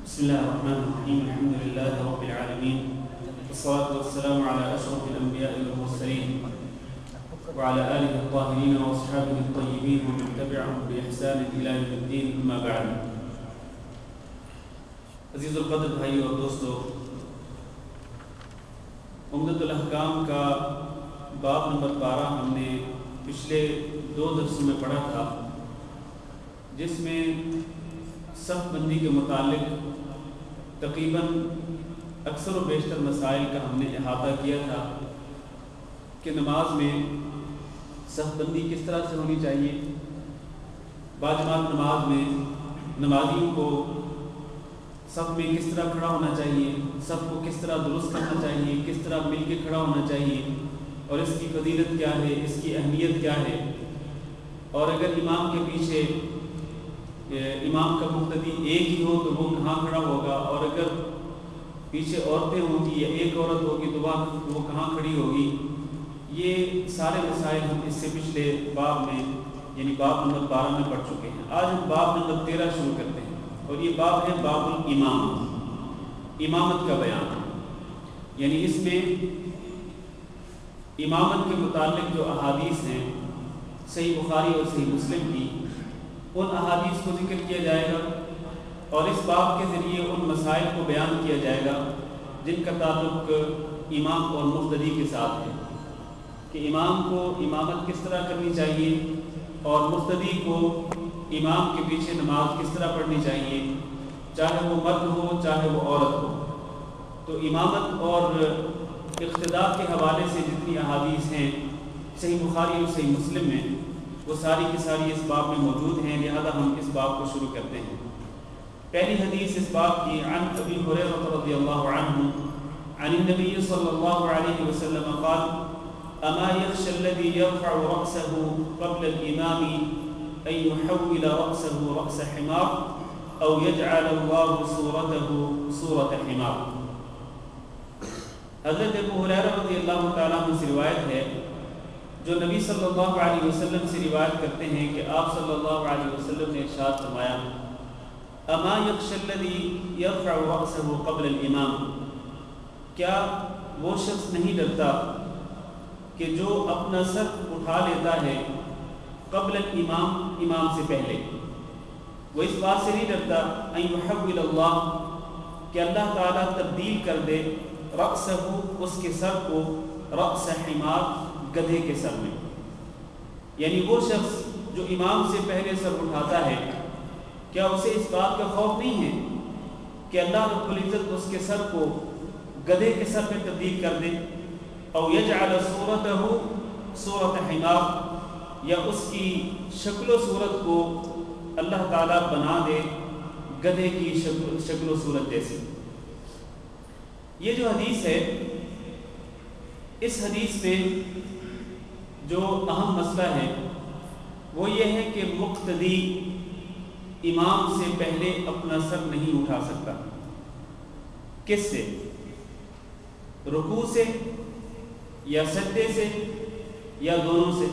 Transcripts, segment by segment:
بسم الله الرحمن الرحيم. الحمد لله رب العالمين، والصلاة والسلام على أشرف الأنبياء والمرسلين وعلى آله الطاهرين وأصحابه الطيبين ومن تبعهم بإحسان إلى يوم الدين. أما بعد. عزیز القدر بھائی اور دوستو، عمدۃ الاحکام کا باب نمبر 12 ہم نے پچھلے 2 درسوں میں پڑھا تھا، جس میں صف بندی کے متعلق تقریباً اکثر و بیشتر مسائل کا ہم نے احاطہ کیا تھا کہ نماز میں صف بندی کس طرح سے ہونی چاہیے، باجماعت نماز میں نمازیوں کو صف میں کس طرح کھڑا ہونا چاہیے، صف کو کس طرح درست کرنا چاہیے، کس طرح مل کے کھڑا ہونا چاہیے، اور اس کی فضیلت کیا ہے، اس کی اہمیت کیا ہے، اور اگر امام کے پیچھے امام کا مقتدی ایک ہی ہو تو وہ کہاں کھڑا ہوگا، اور اگر پیچھے عورتیں ہوں گی یا ایک عورت ہوگی تو وہ کہاں کھڑی ہوگی. یہ سارے مسائل ہم اس سے پچھلے باب میں یعنی باب نمبر 12 میں پڑھ چکے ہیں. آج ہم باب نمبر 13 شروع کرتے ہیں، اور یہ باب ہے باب الامام، امامت کا بیان. یعنی اس میں امامت کے متعلق جو احادیث ہیں صحیح بخاری اور صحیح مسلم کی، ان احادیث کو ذکر کیا جائے گا، اور اس باب کے ذریعے ان مسائل کو بیان کیا جائے گا جن کا تعلق امام اور مقتدی کے ساتھ ہے، کہ امام کو امامت کس طرح کرنی چاہیے اور مقتدی کو امام کے پیچھے نماز کس طرح پڑھنی چاہیے، چاہے وہ مرد ہو چاہے وہ عورت ہو. تو امامت اور اقتداء کے حوالے سے جتنی احادیث ہیں صحیح بخاری اور صحیح مسلم میں، وہ ساری کی ساری اس باب میں موجود ہیں. لہذا ہم اس باب کو شروع کرتے ہیں. پہلی حدیث اس باب کی عن ابی ہریرہ رضی اللہ عنہ عن النبی صلی اللہ علیہ وسلم قال اما يخشى الذي يرفع رأسه قبل الامام ان يحول رأسه رأس حمار او يجعل الله صورته صورة حمار. حضرت ابو ہریرہ رضی اللہ تعالیٰ عنہ سے روایت ہے، جو نبی صلی اللہ علیہ وسلم سے روایت کرتے ہیں کہ آپ صلی اللہ علیہ وسلم نے ارشاد فرمایا، اما یخشی الذی یرفع رأسه قبل الامام، کیا وہ شخص نہیں ڈرتا کہ جو اپنا سر اٹھا لیتا ہے قبل الامام، امام سے پہلے. وہ اس بات سے نہیں ڈرتا ان یحول اللہ، کہ اللہ تعالیٰ تبدیل کر دے رأسه، اس کے سر کو، رأس حمار، گدھے کے سر میں. یعنی وہ شخص جو امام سے پہلے سر اٹھاتا ہے، کیا اسے اس بات کا خوف نہیں ہے کہ اللہ رب العزت اس کے سر کو گدھے کے سر میں تبدیل کر دے، او یجعل صورته صورت حمار، یا اس کی شکل و صورت کو اللہ تعالیٰ بنا دے گدھے کی شکل و صورت جیسی. یہ جو حدیث ہے، اس حدیث میں جو اہم مسئلہ ہے وہ یہ ہے کہ مقتدی امام سے پہلے اپنا سر نہیں اٹھا سکتا. کس سے؟ رکوع سے یا سجدے سے یا دونوں سے؟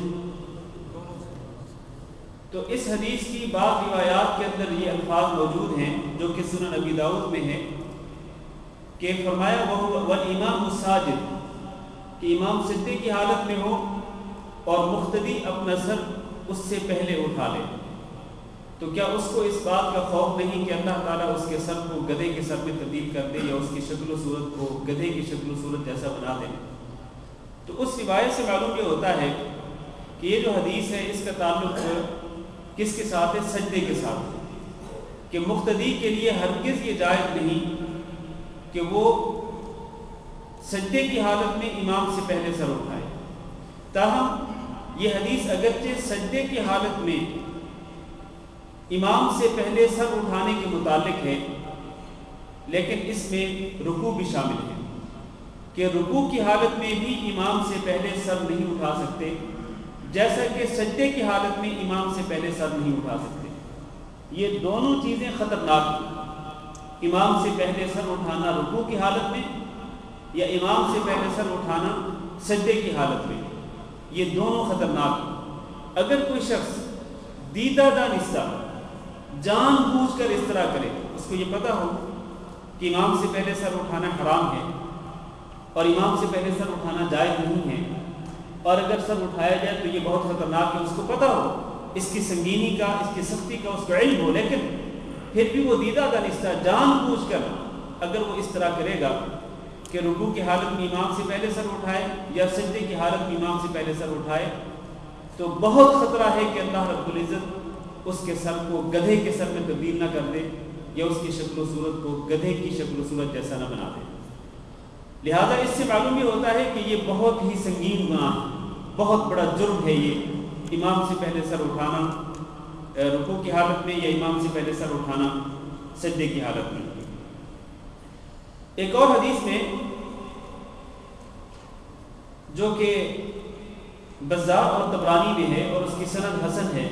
تو اس حدیث کی بعض روایات کے اندر یہ الفاظ موجود ہیں جو کہ سنن ابی داؤد میں ہے، کہ فرمایا والامام الساجد، کہ امام سجدے کی حالت میں ہو اور مقتدی اپنا سر اس سے پہلے اٹھا لے. تو کیا اس کو اس بات کا خوف نہیں کہ اللہ تعالیٰ اس کے سر کو گدھے کے سر میں تبدیل کر دے یا اس کی شکل و صورت کو گدھے کی شکل و صورت جیسا بنا دے؟ تو اس روایت سے معلوم یہ ہوتا ہے کہ یہ جو حدیث ہے اس کا تعلق کس کے ساتھ ہے؟ سجدے کے ساتھ. کہ مقتدی کے لیے ہرگز یہ جائز نہیں کہ وہ سجدے کی حالت میں امام سے پہلے سر اٹھائے. تاہم یہ حدیث اگرچہ سجدے کی حالت میں امام سے پہلے سر اٹھانے کے متعلق ہے، لیکن اس میں رکوع بھی شامل ہے، کہ رکوع کی حالت میں بھی امام سے پہلے سر نہیں اٹھا سکتے، جیسا کہ سجدے کی حالت میں امام سے پہلے سر نہیں اٹھا سکتے. یہ دونوں چیزیں خطرناک ہیں، امام سے پہلے سر اٹھانا رکوع کی حالت میں یا امام سے پہلے سر اٹھانا سجدے کی حالت میں. یہ دونوں خطرناک ہیں. اگر کوئی شخص دیدہ دانستہ جان بوجھ کر اس طرح کرے، اس کو یہ پتہ ہو کہ امام سے پہلے سر اٹھانا حرام ہے اور امام سے پہلے سر اٹھانا جائز نہیں ہے، اور اگر سر اٹھایا جائے تو یہ بہت خطرناک ہے، اس کو پتہ ہو اس کی سنگینی کا، اس کی سختی کا اس کو علم ہو، لیکن پھر بھی وہ دیدہ دانستہ جان بوجھ کر اگر وہ اس طرح کرے گا کہ رکوع کی حالت میں امام سے پہلے سر اٹھائے یا سجدے کی حالت میں امام سے پہلے سر اٹھائے، تو بہت خطرہ ہے کہ اللہ رب العزت اس کے سر کو گدھے کے سر میں تبدیل نہ کر دے، یا اس کی شکل و صورت کو گدھے کی شکل و صورت جیسا نہ بنا دے۔ لہذا اس سے معلوم یہ ہوتا ہے کہ یہ بہت ہی سنگین گناہ، بہت بڑا جرم ہے یہ امام سے پہلے سر اٹھانا رکوع کی حالت میں، یا امام سے پہلے سر اٹھانا سجدے کی حالت میں۔ ایک اور حدیث میں جو کہ بزار اور طبرانی میں ہے اور اس کی سند حسن ہے،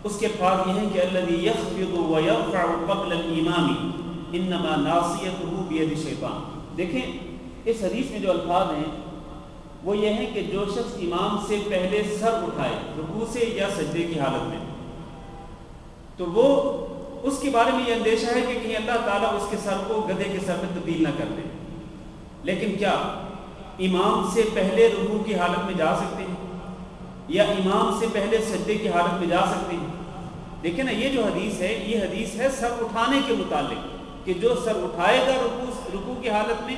اس کے الفاظ یہ ہیں کہ الذی یخفض ویرفع قبل الامام انما ناصیتہ بید شیطان۔ دیکھیں اس حدیث میں جو الفاظ ہیں وہ یہ ہیں کہ جو شخص امام سے پہلے سر اٹھائے رکوع سے یا سجدے کی حالت میں، تو وہ اس کے بارے میں یہ اندیشہ ہے کہ کہیں اللہ تعالیٰ اس کے سر کو گدھے کے سر میں تبدیل نہ کر دے۔ لیکن کیا امام سے پہلے رکوع کی حالت میں جا سکتے ہیں یا امام سے پہلے سجدے کی حالت میں جا سکتے ہیں؟ دیکھیں نا، یہ جو حدیث ہے یہ حدیث ہے سر اٹھانے کے متعلق، کہ جو سر اٹھائے گا رکوع کی حالت میں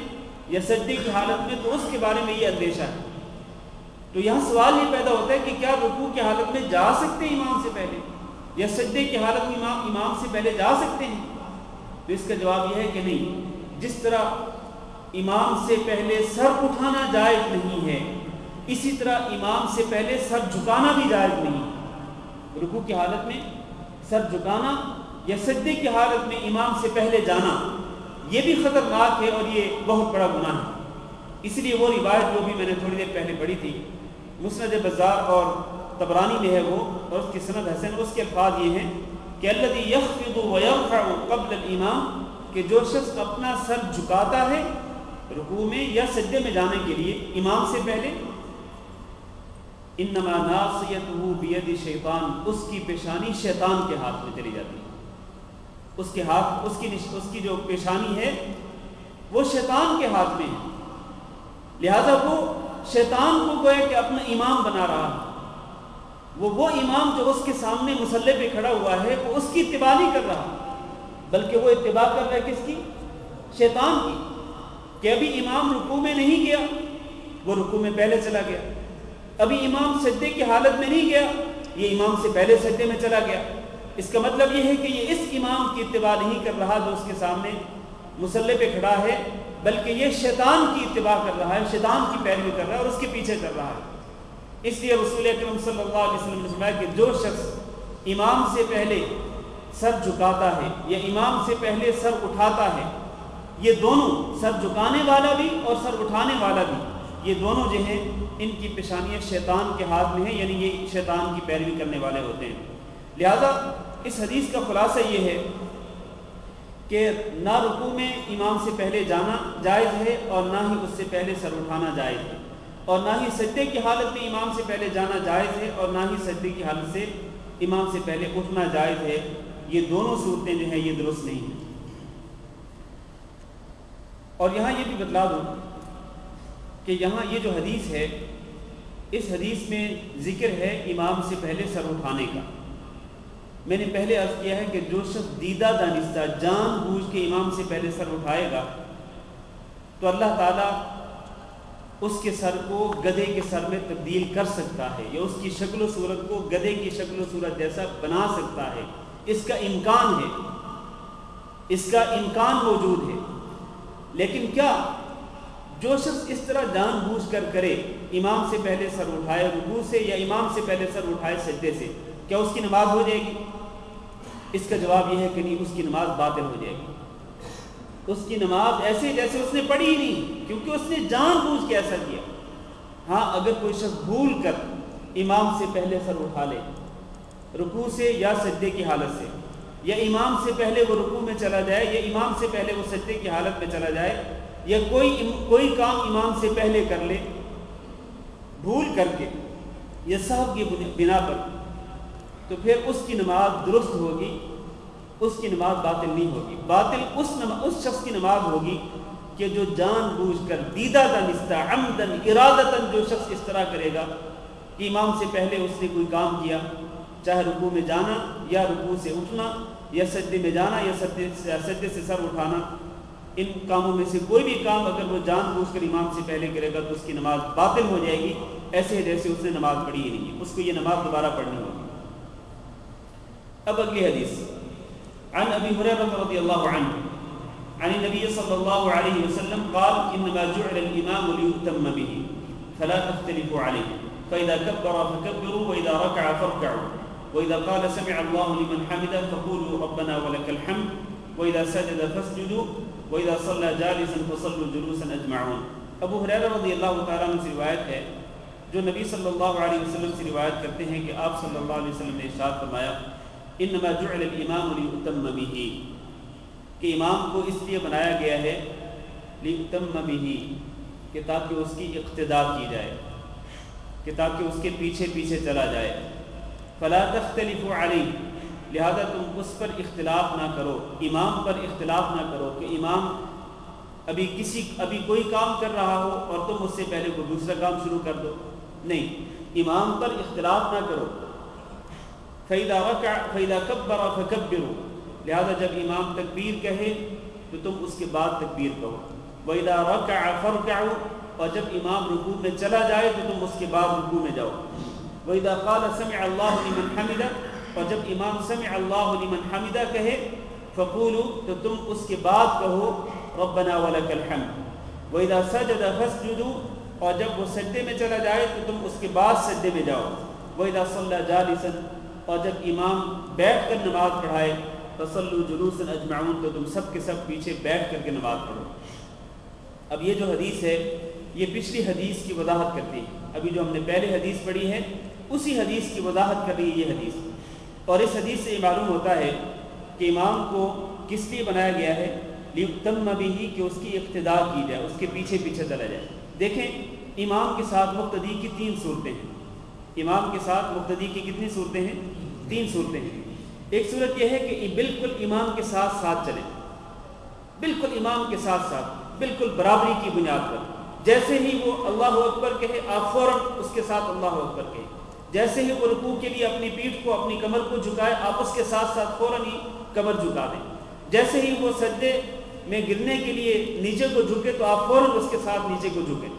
یا سجدے کی حالت میں تو اس کے بارے میں یہ اندیشہ ہے۔ تو یہاں سوال یہ پیدا ہوتا ہے کہ کیا رکوع کی حالت میں جا سکتے ہیں امام سے پہلے، یا سجدے کی حالت میں امام سے پہلے جا سکتے ہیں؟ تو اس کا جواب یہ ہے کہ نہیں۔ جس طرح امام سے پہلے سر اٹھانا جائز نہیں ہے، اسی طرح امام سے پہلے سر جھکانا بھی جائز نہیں۔ رکوع کی حالت میں سر جھکانا یا سجدے کی حالت میں امام سے پہلے جانا یہ بھی خطرناک ہے اور یہ بہت بڑا گناہ ہے۔ اس لیے وہ روایت جو بھی میں نے تھوڑی دیر پہلے پڑھی تھی، مسند بزار اور طبرانی میں ہے وہ، اور اس کی سند حسن، اس کے الفاظ یہ ہیں کہ الذی یخفض ویرفع قبل الامام، کہ جو شخص اپنا سر جھکاتا ہے رکوع میں یا سجدے میں جانے کے لیے امام سے پہلے، انما ناصیتہ بید شیطان، اس کی پیشانی شیطان کے ہاتھ میں چلی جاتی ہے۔ اس کے ہاتھ، اس کی جو پیشانی ہے وہ شیطان کے ہاتھ میں ہے، لہذا وہ شیطان کو گویا کہ اپنا امام بنا رہا ہے۔ وہ امام جو اس کے سامنے مصلی پہ کھڑا ہوا ہے وہ اس کی اتباع نہیں کر رہا، بلکہ وہ اتباع کر رہا ہے کس کی؟ شیطان کی، کہ ابھی امام رکوع میں نہیں گیا، وہ رکوع میں پہلے چلا گیا، ابھی امام سجدے کی حالت میں نہیں گیا، یہ امام سے پہلے سجدے میں چلا گیا۔ اس کا مطلب یہ ہے کہ یہ اس امام کی اتباع نہیں کر رہا جو اس کے سامنے مصلی پہ کھڑا ہے، بلکہ یہ شیطان کی اتباع کر رہا ہے، شیطان کی پیروی کر رہا ہے اور اس کے پیچھے کر رہا ہے۔ اس لیے رسول اکرم صلی اللہ علیہ وسلم نے فرمایا کہ جو شخص امام سے پہلے سر جھکاتا ہے یا امام سے پہلے سر اٹھاتا ہے، یہ دونوں، سر جھکانے والا بھی اور سر اٹھانے والا بھی، یہ دونوں جو ہیں ان کی پیشانیاں شیطان کے ہاتھ میں ہیں، یعنی یہ شیطان کی پیروی کرنے والے ہوتے ہیں۔ لہذا اس حدیث کا خلاصہ یہ ہے کہ نہ رکوع میں امام سے پہلے جانا جائز ہے اور نہ ہی اس سے پہلے سر اٹھانا جائز ہے، اور نہ ہی سجدے کی حالت میں امام سے پہلے جانا جائز ہے اور نہ ہی سجدے کی حالت سے امام سے پہلے اٹھنا جائز ہے۔ یہ دونوں صورتیں جو ہیں یہ درست نہیں ہیں۔ اور یہاں یہ بھی بتلا دوں کہ یہاں یہ جو حدیث ہے، اس حدیث میں ذکر ہے امام سے پہلے سر اٹھانے کا۔ میں نے پہلے عرض کیا ہے کہ جو شخص دیدہ دانستہ جان بوجھ کے امام سے پہلے سر اٹھائے گا تو اللہ تعالیٰ اس کے سر کو گدھے کے سر میں تبدیل کر سکتا ہے، یا اس کی شکل و صورت کو گدھے کی شکل و صورت جیسا بنا سکتا ہے۔ اس کا امکان ہے، اس کا امکان موجود ہے۔ لیکن کیا جو شخص اس طرح جان بوجھ کر کرے، امام سے پہلے سر اٹھائے رکوع سے یا امام سے پہلے سر اٹھائے سجدے سے، کیا اس کی نماز ہو جائے گی؟ اس کا جواب یہ ہے کہ نہیں، اس کی نماز باطل ہو جائے گی۔ اس کی نماز ایسے جیسے اس نے پڑھی ہی نہیں، کیونکہ اس نے جان بوجھ کے ایسا کیا۔ ہاں اگر کوئی شخص بھول کر امام سے پہلے سر اٹھا لے رکوع سے یا سجدے کی حالت سے، یا امام سے پہلے وہ رکوع میں چلا جائے یا امام سے پہلے وہ سجدے کی حالت میں چلا جائے، یا کوئی کام امام سے پہلے کر لے بھول کر کے یا سہو کی بنا پر، تو پھر اس کی نماز درست ہوگی اس کی نماز باطل نہیں ہوگی. باطل اس شخص کی نماز ہوگی کہ جو جان بوجھ کر دیدہ مستعمدن ارادتاً جو شخص اس طرح کرے گا کہ امام سے پہلے اس نے کوئی کام کیا، چاہے رکوع میں جانا یا رکوع سے اٹھنا یا سجدے میں جانا یا سجدے سے سر اٹھانا، ان کاموں میں سے کوئی بھی کام اگر وہ جان بوجھ کر امام سے پہلے کرے گا تو اس کی نماز باطل ہو جائے گی، ایسے جیسے اس نے نماز پڑھی ہی نہیں ہے، اس کو یہ نماز دوبارہ پڑھنی ہوگی. اب اگلی حدیث عن ابی ہریرہ رضی اللہ عنہ عن النبی صلی اللہ علیہ وسلم قال انما جعل الامام ليؤتم به فلا تختلفوا عليه فاذا كبر فكبروا واذا ركع فاركعوا واذا قال سمع الله لمن حمده فقولوا ربنا ولك الحمد واذا سجد فاسجدوا واذا صلى جالسا فصلوا جلوسا اجمعون. ابو ہریرہ رضی اللہ تعالیٰ عنہ سے روایت ہے جو نبی صلی اللہ علیہ وسلم سے روایت کرتے ہیں کہ آپ صلی اللہ علیہ وسلم نے ارشاد فرمایا انما جعل الامام ليؤتم به کہ امام کو اس لیے بنایا گیا ہے ليؤتم به کہ تاکہ اس کی اقتداء کی جائے، کہ تاکہ اس کے پیچھے پیچھے چلا جائے. فلا تختلفوا علیہ لہذا تم اس پر اختلاف نہ کرو، امام پر اختلاف نہ کرو کہ امام ابھی کوئی کام کر رہا ہو اور تم اس سے پہلے کوئی دوسرا کام شروع کر دو، نہیں، امام پر اختلاف نہ کرو. فَإِذَا كَبَّرَ فَكَبِّرُوا لہذا جب امام تکبیر کہے تو تم اس کے بعد تکبیر کہو. وَإِذَا رَكَعَ فَارْكَعُوا اور جب امام رکوع میں چلا جائے تو تم اس کے بعد رکوع میں جاؤ. وَإِذَا قَالَ سَمِعَ اللَّهُ لِمَنْ حَمِدَهُ اور جب امام سمع اللہ لمن حمدہ کہے فَقُولُوا تو تم اس کے بعد کہو رَبَّنَا وَلَكَ الْحَمْدُ. وَإِذَا سَجَدَ فَاسْجُدُوا اور جب وہ سجدے میں چلا جائے تو تم اس کے بعد سجدے میں جاؤ. وَإِذَا صَلَّى جَالِسًا اور جب امام بیٹھ کر نماز پڑھائے فَصَلُّوا جُلُوسًا أَجْمَعُونَ تو تم سب کے سب پیچھے بیٹھ کر کے نماز پڑھو. اب یہ جو حدیث ہے یہ پچھلی حدیث کی وضاحت کرتی ہے. ابھی جو ہم نے پہلے حدیث پڑھی ہے اسی حدیث کی وضاحت کر رہی ہے یہ حدیث. اور اس حدیث سے یہ معلوم ہوتا ہے کہ امام کو کس لیے بنایا گیا ہے لِيُؤْتَمَّ بِهِ کہ اس کی اقتداء کی جائے، اس کے پیچھے پیچھے چلا جائے. دیکھیں امام کے ساتھ مقتدی کی 3 صورتیں ہیں. امام کے ساتھ مقتدی کی کتنی صورتیں ہیں؟ 3 صورتیں ہیں. ایک صورت یہ ہے کہ بالکل امام کے ساتھ ساتھ چلیں، بالکل امام کے ساتھ ساتھ، بالکل برابری کی بنیاد پر. جیسے ہی وہ اللہ اکبر کہے آپ فوراً اس کے ساتھ اللہ اکبر کہیں. جیسے ہی وہ رکوع کے لیے اپنی پیٹھ کو اپنی کمر کو جھکائے آپ اس کے ساتھ ساتھ فوراً ہی کمر جھکا دیں. جیسے ہی وہ سجدے میں گرنے کے لیے نیچے کو جھکے تو آپ فوراً اس کے ساتھ نیچے کو جھکیں.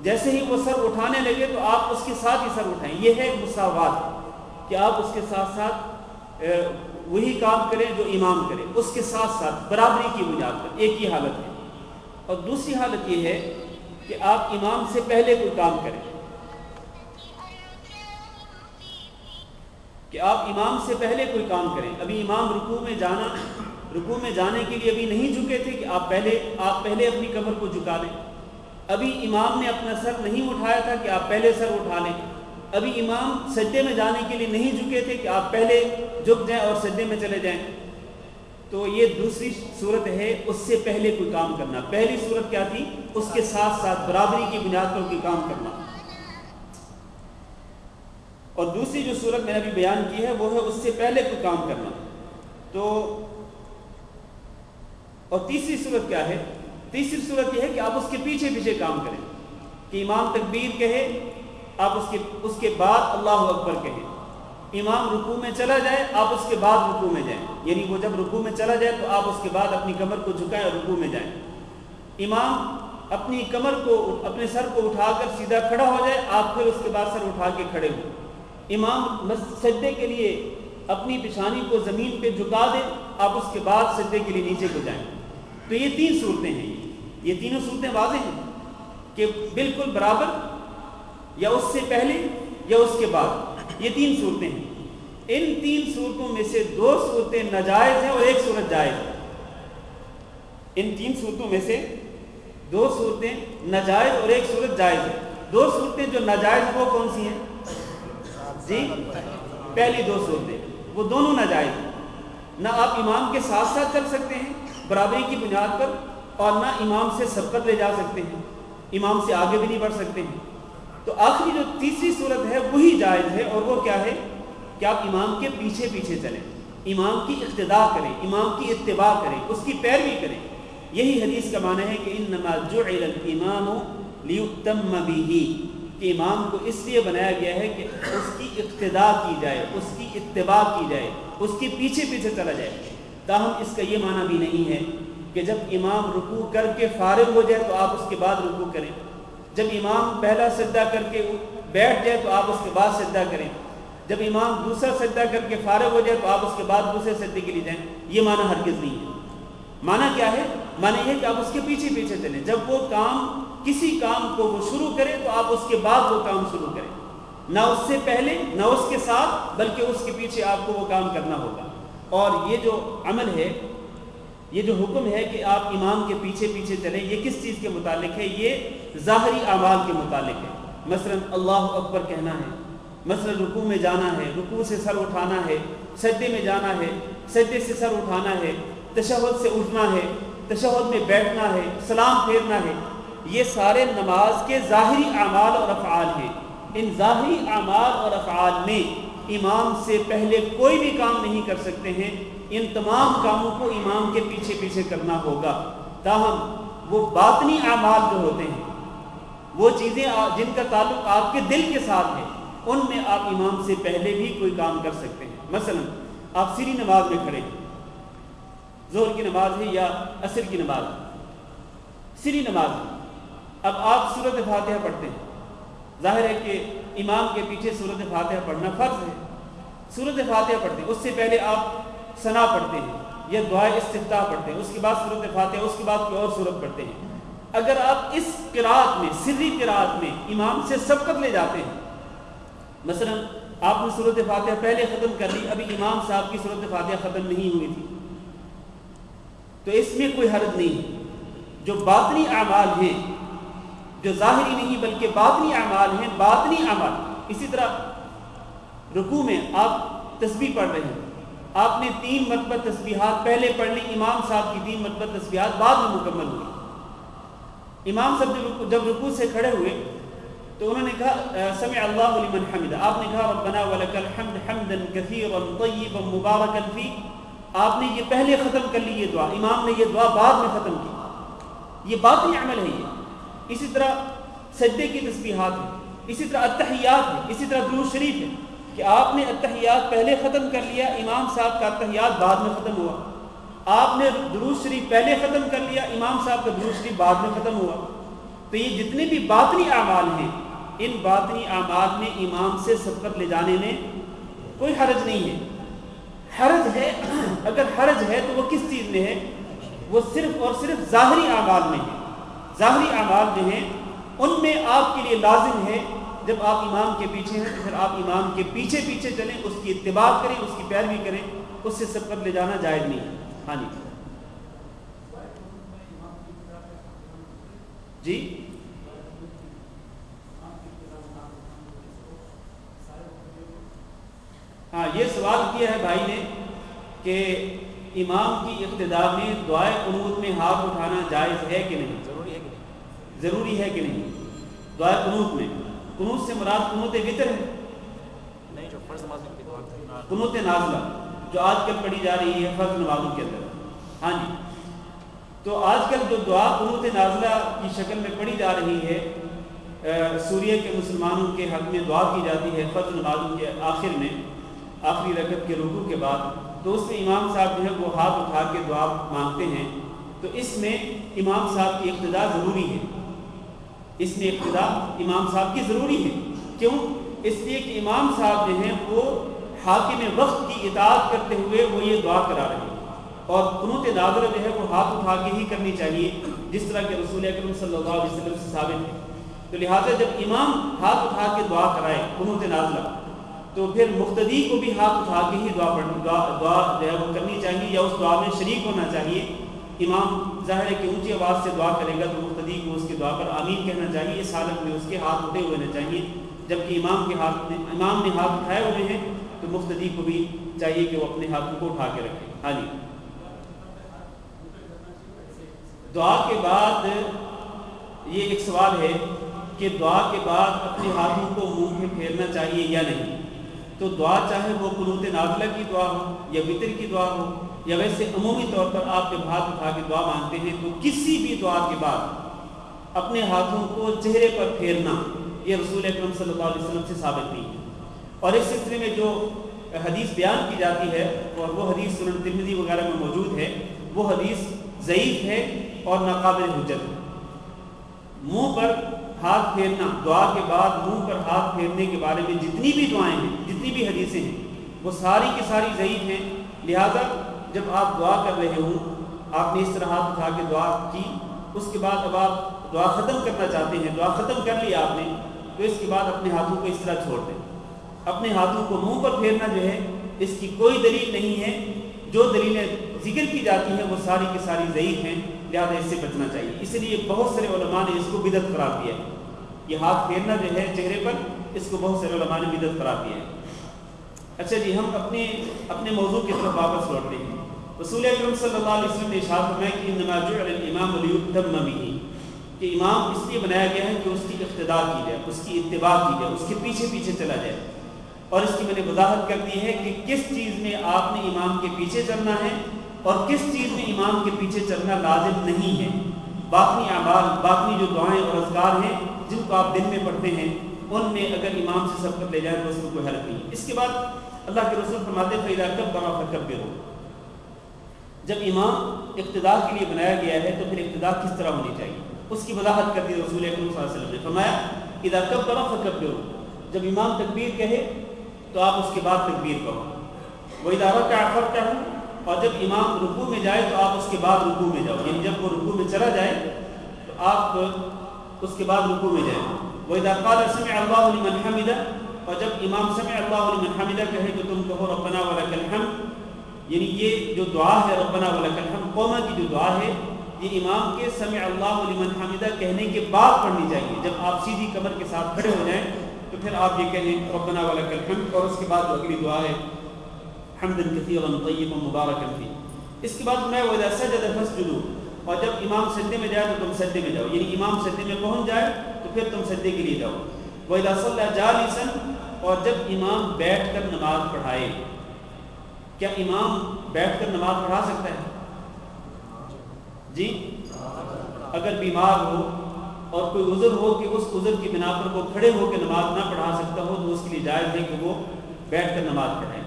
جیسے ہی وہ سر اٹھانے لگے تو آپ اس کے ساتھ ہی سر اٹھائیں. یہ ہے مساوات کہ آپ اس کے ساتھ ساتھ وہی کام کریں جو امام کرے، اس کے ساتھ ساتھ برابری کی بنیاد پر. ایک ہی حالت ہے. اور دوسری حالت یہ ہے کہ آپ امام سے پہلے کوئی کام کریں، کہ آپ امام سے پہلے کوئی کام کریں. ابھی امام رکوع میں جانے کے لیے ابھی نہیں جھکے تھے کہ آپ پہلے اپنی کمر کو جھکا لیں. ابھی امام نے اپنا سر نہیں اٹھایا تھا کہ آپ پہلے سر اٹھا لیں. ابھی امام سجدے میں جانے کے لیے نہیں جھکے تھے کہ آپ پہلے جھک جائیں اور سجدے میں چلے جائیں. تو یہ دوسری صورت ہے اس سے پہلے کوئی کام کرنا. پہلی صورت کیا تھی؟ اس کے ساتھ ساتھ برابری کی بنیاد پر کوئی کام کرنا. اور دوسری جو صورت میں نے ابھی بیان کی ہے وہ ہے اس سے پہلے کوئی کام کرنا. تو اور تیسری صورت کیا ہے؟ تیسری صورت یہ ہے کہ آپ اس کے پیچھے پیچھے کام کریں، کہ امام تکبیر کہے آپ اس کے بعد اللہ اکبر کہیں. امام رکوع میں چلا جائے آپ اس کے بعد رکوع میں جائیں، یعنی وہ جب رکوع میں چلا جائے تو آپ اس کے بعد اپنی کمر کو جھکائیں اور رکوع میں جائیں. امام اپنی کمر کو اپنے سر کو اٹھا کر سیدھا کھڑا ہو جائے آپ پھر اس کے بعد سر اٹھا کے کھڑے ہوں. امام سجدے کے لیے اپنی پیشانی کو زمین پہ جھکا دیں آپ اس کے بعد سجدے کے لیے نیچے کو جائیں. تو یہ 3 صورتیں ہیں. یہ تینوں صورتیں واضح ہیں کہ بالکل برابر یا اس سے پہلے یا اس کے بعد. یہ 3 صورتیں ہیں. ان 3 صورتوں میں سے 2 صورتیں ناجائز ہیں اور 1 صورت جائز ہے. ان 3 صورتوں میں سے 2 صورتیں ناجائز اور 1 صورت جائز ہے. 2 صورتیں جو ناجائز وہ کون سی ہیں جی؟ پہلی 2 صورتیں وہ دونوں ناجائز ہیں. نہ آپ امام کے ساتھ ساتھ چل سکتے ہیں برابری کی بنیاد پر اور نہ امام سے سبقت لے جا سکتے ہیں، امام سے آگے بھی نہیں بڑھ سکتے ہیں. تو آخری جو تیسری صورت ہے وہی جائز ہے اور وہ کیا ہے کہ آپ امام کے پیچھے پیچھے چلیں. امام کی اقتداء کریں، امام کی اتباع کریں، اس کی پیروی کریں۔ یہی حدیث کا معنی ہے کہ انما جعل الامام لیؤتم بہ، کہ امام کو اس لیے بنایا گیا ہے کہ اس کی اقتداء کی جائے، اس کی اتباع کی جائے، اس کے پیچھے پیچھے چلا جائے۔ تاہم اس کا یہ معنی بھی نہیں ہے کہ جب امام رکوع کر کے فارغ ہو جائے تو آپ اس کے بعد رکوع کریں، جب امام پہلا سجدہ کر کے بیٹھ جائے تو آپ اس کے بعد سجدہ کریں، جب امام دوسرا سجدہ کر کے فارغ ہو جائے تو آپ اس کے بعد دوسرے سجدے کے لیے جائیں۔ یہ معنی ہرگز نہیں ہے۔ معنی کیا ہے؟ معنی یہ کہ آپ اس کے پیچھے پیچھے چلیں، جب وہ کام کسی کام کو وہ شروع کرے تو آپ اس کے بعد وہ کام شروع کریں، نہ اس سے پہلے نہ اس کے ساتھ، بلکہ اس کے پیچھے آپ کو وہ کام کرنا ہوگا۔ اور یہ جو عمل ہے، یہ جو حکم ہے کہ آپ امام کے پیچھے پیچھے چلیں، یہ کس چیز کے متعلق ہے؟ یہ ظاہری اعمال کے متعلق ہے۔ مثلا اللہ اکبر کہنا ہے، مثلا رکوع میں جانا ہے، رکوع سے سر اٹھانا ہے، سجدے میں جانا ہے، سجدے سے سر اٹھانا ہے، تشہد سے اٹھنا ہے، تشہد میں بیٹھنا ہے، سلام پھیرنا ہے، یہ سارے نماز کے ظاہری اعمال اور افعال ہیں۔ ان ظاہری اعمال اور افعال میں امام سے پہلے کوئی بھی کام نہیں کر سکتے ہیں، ان تمام کاموں کو امام کے پیچھے پیچھے کرنا ہوگا۔ تاہم وہ باطنی اعمال جو ہوتے ہیں، وہ چیزیں جن کا تعلق آپ کے دل کے ساتھ ہے، ان میں آپ امام سے پہلے بھی کوئی کام کر سکتے ہیں۔ مثلا آپ سری نماز میں کھڑے ہیں، ظہر کی نماز ہے یا عصر کی نماز ہے، سری نماز ہے، اب آپ سورۃ فاتحہ پڑھتے ہیں۔ ظاہر ہے کہ امام کے پیچھے سورۃ فاتحہ پڑھنا فرض ہے، سورۃ فاتحہ پڑھتے ہیں، اس سے پہلے آپ ثنا پڑھتے ہیں یا دعائے استفتاح پڑھتے ہیں، اس کے بعد سورۃ فاتحہ، اس کے بعد کوئی اور سورت پڑھتے ہیں۔ اگر آپ اس قرات میں، سری قرات میں امام سے سبقت لے جاتے ہیں، مثلا آپ نے سورۃ فاتحہ پہلے ختم کر لی، ابھی امام صاحب کی سورۃ فاتحہ ختم نہیں ہوئی تھی، تو اس میں کوئی حرج نہیں ہے۔ جو باطنی اعمال ہیں، جو ظاہری نہیں بلکہ باطنی اعمال ہیں، باطنی اعمال، اسی طرح رکوع میں آپ تسبیح پڑھ رہے ہیں، آپ نے 3 مرتبہ تسبیحات پہلے پڑھ لی، امام صاحب کی 3 مرتبہ تسبیحات بعد میں مکمل ہوئی۔ امام صاحب جب رکوع سے کھڑے ہوئے تو انہوں نے کہا سمع اللہ لمن حمدہ، آپ نے کہا ربنا ولک الحمد حمدا کثیرا طیبا مبارکا فی، آپ نے یہ پہلے ختم کر لی یہ دعا، امام نے یہ دعا بعد میں ختم کی، یہ باطنی عمل ہے یہ۔ اسی طرح سجدے کی تسبیحات ہے، اسی طرح التحیات ہے، اسی طرح درود شریف ہے کہ آپ نے التحیات پہلے ختم کر لیا، امام صاحب کا التحیات بعد میں ختم ہوا، آپ نے درود شریف پہلے ختم کر لیا، امام صاحب کا درود شریف بعد میں ختم ہوا۔ تو یہ جتنے بھی باطنی اعمال ہیں، ان باطنی اعمال میں امام سے سبقت لے جانے میں کوئی حرج نہیں ہے۔ حرج ہے، اگر حرج ہے تو وہ کس چیز میں ہے؟ وہ صرف اور صرف ظاہری اعمال میں ہے۔ ظاہری اعمال جو ہیں ان میں آپ کے لیے لازم ہے، جب آپ امام کے پیچھے ہیں تو پھر آپ امام کے پیچھے پیچھے چلیں، اس کی اتباع کریں، اس کی پیروی کریں، اس سے سبقت لے جانا جائز نہیں ہے۔ ہاں جی ہاں، یہ سوال کیا ہے بھائی نے کہ امام کی اقتداء میں دعائے قنوت میں ہاتھ اٹھانا جائز ہے کہ نہیں، ضروری ہے کہ نہیں؟ دعائے قنوت میں، قنوت سے مراد قنوت وتر ہے نہیں، جو فرض نماز کی دعا، قنوت نازلہ جو آج کل پڑھی جا رہی ہے فرض نمازوں کے اندر۔ ہاں جی، تو آج کل جو دعا قنوت نازلہ کی شکل میں پڑھی جا رہی ہے، سوریہ کے مسلمانوں کے حق میں دعا کی جاتی ہے فرض نمازوں کے آخر میں، آخری رکعت کے رکوع کے بعد، تو اس میں امام صاحب جو ہے وہ ہاتھ اٹھا کے دعا مانگتے ہیں، تو اس میں امام صاحب کی اقتداء ضروری ہے، اس میں اقتداء امام صاحب کی ضروری ہے۔ کیوں؟ اس لیے کہ امام صاحب جو ہیں وہ حاکم وقت کی اطاعت کرتے ہوئے وہ یہ دعا کرا رہے ہیں، اور قنوت نازلہ جو ہے وہ ہاتھ اٹھا کے ہی کرنی چاہیے، جس طرح کہ رسول اکرم صلی اللہ علیہ وسلم سے ثابت ہے۔ تو لہٰذا جب امام ہاتھ اٹھا کے دعا کرائے قنوت نازلہ، تو پھر مقتدی کو بھی ہاتھ اٹھا کے ہی دعا جو ہے وہ کرنی چاہیے، یا اس دعا میں شریک ہونا چاہیے۔ امام ظاہر ہے کہ اونچی آواز سے دعا کرے گا تو مقتدی کو اس کی دعا پر آمین کہنا چاہیے، اس حالت میں اس کے ہاتھ اٹھے ہوئے ہونے چاہیے، جبکہ امام نے ہاتھ اٹھائے ہوئے ہیں تو مقتدی کو بھی چاہیے کہ وہ اپنے ہاتھوں کو اٹھا کے رکھے۔ ہاں جی، دعا کے بعد یہ ایک سوال ہے کہ دعا کے بعد اپنے ہاتھوں کو منہ میں پھیرنا چاہیے یا نہیں؟ تو تو دعا چاہے وہ قنوت نازلہ کی دعا ہو یا وتر کی دعا ہو یا ویسے عمومی طور پر آپ جب ہاتھ اٹھا کے دعا مانگتے ہیں تو کسی بھی دعا کے بعد اپنے ہاتھوں کو چہرے پر پھیرنا یہ رسول اکرم صلی اللہ علیہ وسلم سے ثابت نہیں ہے. اور اس سلسلے میں جو حدیث بیان کی جاتی ہے اور وہ حدیث سنن ترمذی وغیرہ میں موجود ہے وہ حدیث ضعیف ہے اور ناقابل حجت ہے. منہ پر ہاتھ پھیرنا، دعا کے بعد منہ پر ہاتھ پھیرنے کے بارے میں جتنی بھی دعائیں ہیں، جتنی بھی حدیثیں ہیں، وہ ساری کی ساری ضعیف ہیں. لہذا جب آپ دعا کر رہے ہوں، آپ نے اس طرح ہاتھ اٹھا کے دعا کی، اس کے بعد اب آپ دعا ختم کرنا چاہتے ہیں، دعا ختم کر لی آپ نے، تو اس کے بعد اپنے ہاتھوں کو اس طرح چھوڑ دیں. اپنے ہاتھوں کو منہ پر پھیرنا جو ہے اس کی کوئی دلیل نہیں ہے. جو دلیلیں ذکر کی جاتی ہیں وہ ساری کی ساری ضعیف ہیں، لہذا اس سے بچنا چاہیے. اس لیے بہت سارے علماء نے اس کو بدعت قرار دیا ہے. یہ ہاتھ پھیرنا جو ہے چہرے پر، اس کو بہت سارے علماء نے بدعت قرار دیا ہے. اچھا جی، ہم اپنے موضوع کی طرف واپس لوٹتے ہیں. رسول اکرم صلی اللہ علیہ وسلم نے ارشاد فرمایا کہ انما جعل الامام لیؤتم بہ، کہ امام اس لیے بنایا گیا ہے کہ اس کی اقتداء کی جائے، اس کی اتباع کی جائے، اس کے پیچھے پیچھے چلا جائے. اور اس کی میں نے وضاحت کر دی ہے کہ کس چیز میں آپ نے امام کے پیچھے چلنا ہے اور کس چیز میں امام کے پیچھے چلنا لازم نہیں ہے. باقی اعمال، باقی جو دعائیں اور اذکار ہیں جن کو آپ دن میں پڑھتے ہیں، ان میں اگر امام سے سبقت لے جائے تو اس میں کوئی حرج نہیں. اس کے بعد اللہ کے رسول فرماتے ہیں فَإِذَا كَبَّرَ فَكَبِّرُوا، جب امام اقتداء کے لیے بنایا گیا ہے تو پھر اقتداء کس طرح ہونی چاہیے اس کی وضاحت کر دی رسول اکرم صلی اللہ علیہ وسلم نے. فرمایا اِذَا كَبَّرَ فَكَبِّرُوا، جب امام تکبیر کہے تو آپ اس کے بعد تکبیر کہو. وَإِذَا رَكَعَ فَارْكَعُوا، اور جب امام رکوع میں جائے تو آپ اس کے بعد رکوع میں جاؤ، یعنی جب وہ رکوع میں چلا جائے تو آپ اس کے بعد رکوع میں جائیں. وَإِذَا قَالَ سَمِعَ اللَّهُ لِمَنْ حَمِدَهُ، اور جب امام سمع اللہ لمن حمدہ کہے تو تم کہو ربنا ولک الحمد. یعنی یہ جو دعا ہے ربنا ولک الحمد قوما کی جو دعا ہے، یہ امام کے سمع اللہ لمن حمدہ کہنے کے بعد پڑھنی چاہیے. جب آپ سیدھی کمر کے ساتھ کھڑے ہو جائیں تو پھر آپ یہ کہیں ربنا ولک الحمد، اور اس کے بعد جو اگلی دعا ہے حمدا کثیرا طیبا مبارکا فیہ. اس کے بعد میں وَإِذَا سَجَدَ فَاسْجُدُوا، اور جب امام سجدے میں جائے تو تم سجدے میں جاؤ، یعنی امام سجدے میں پہنچ جائے تو پھر تم سجدے کے لیے جاؤ. وَإِذَا صَلَّى جَالِسًا، اور جب امام بیٹھ کر نماز پڑھائے. کیا امام بیٹھ کر نماز پڑھا سکتا ہے؟ جی، اگر بیمار ہو اور کوئی عذر ہو کہ اس عذر کی بنا پر وہ کھڑے ہو کے نماز نہ پڑھا سکتا ہو تو اس کے لیے جائز ہے کہ وہ بیٹھ کر نماز پڑھائے.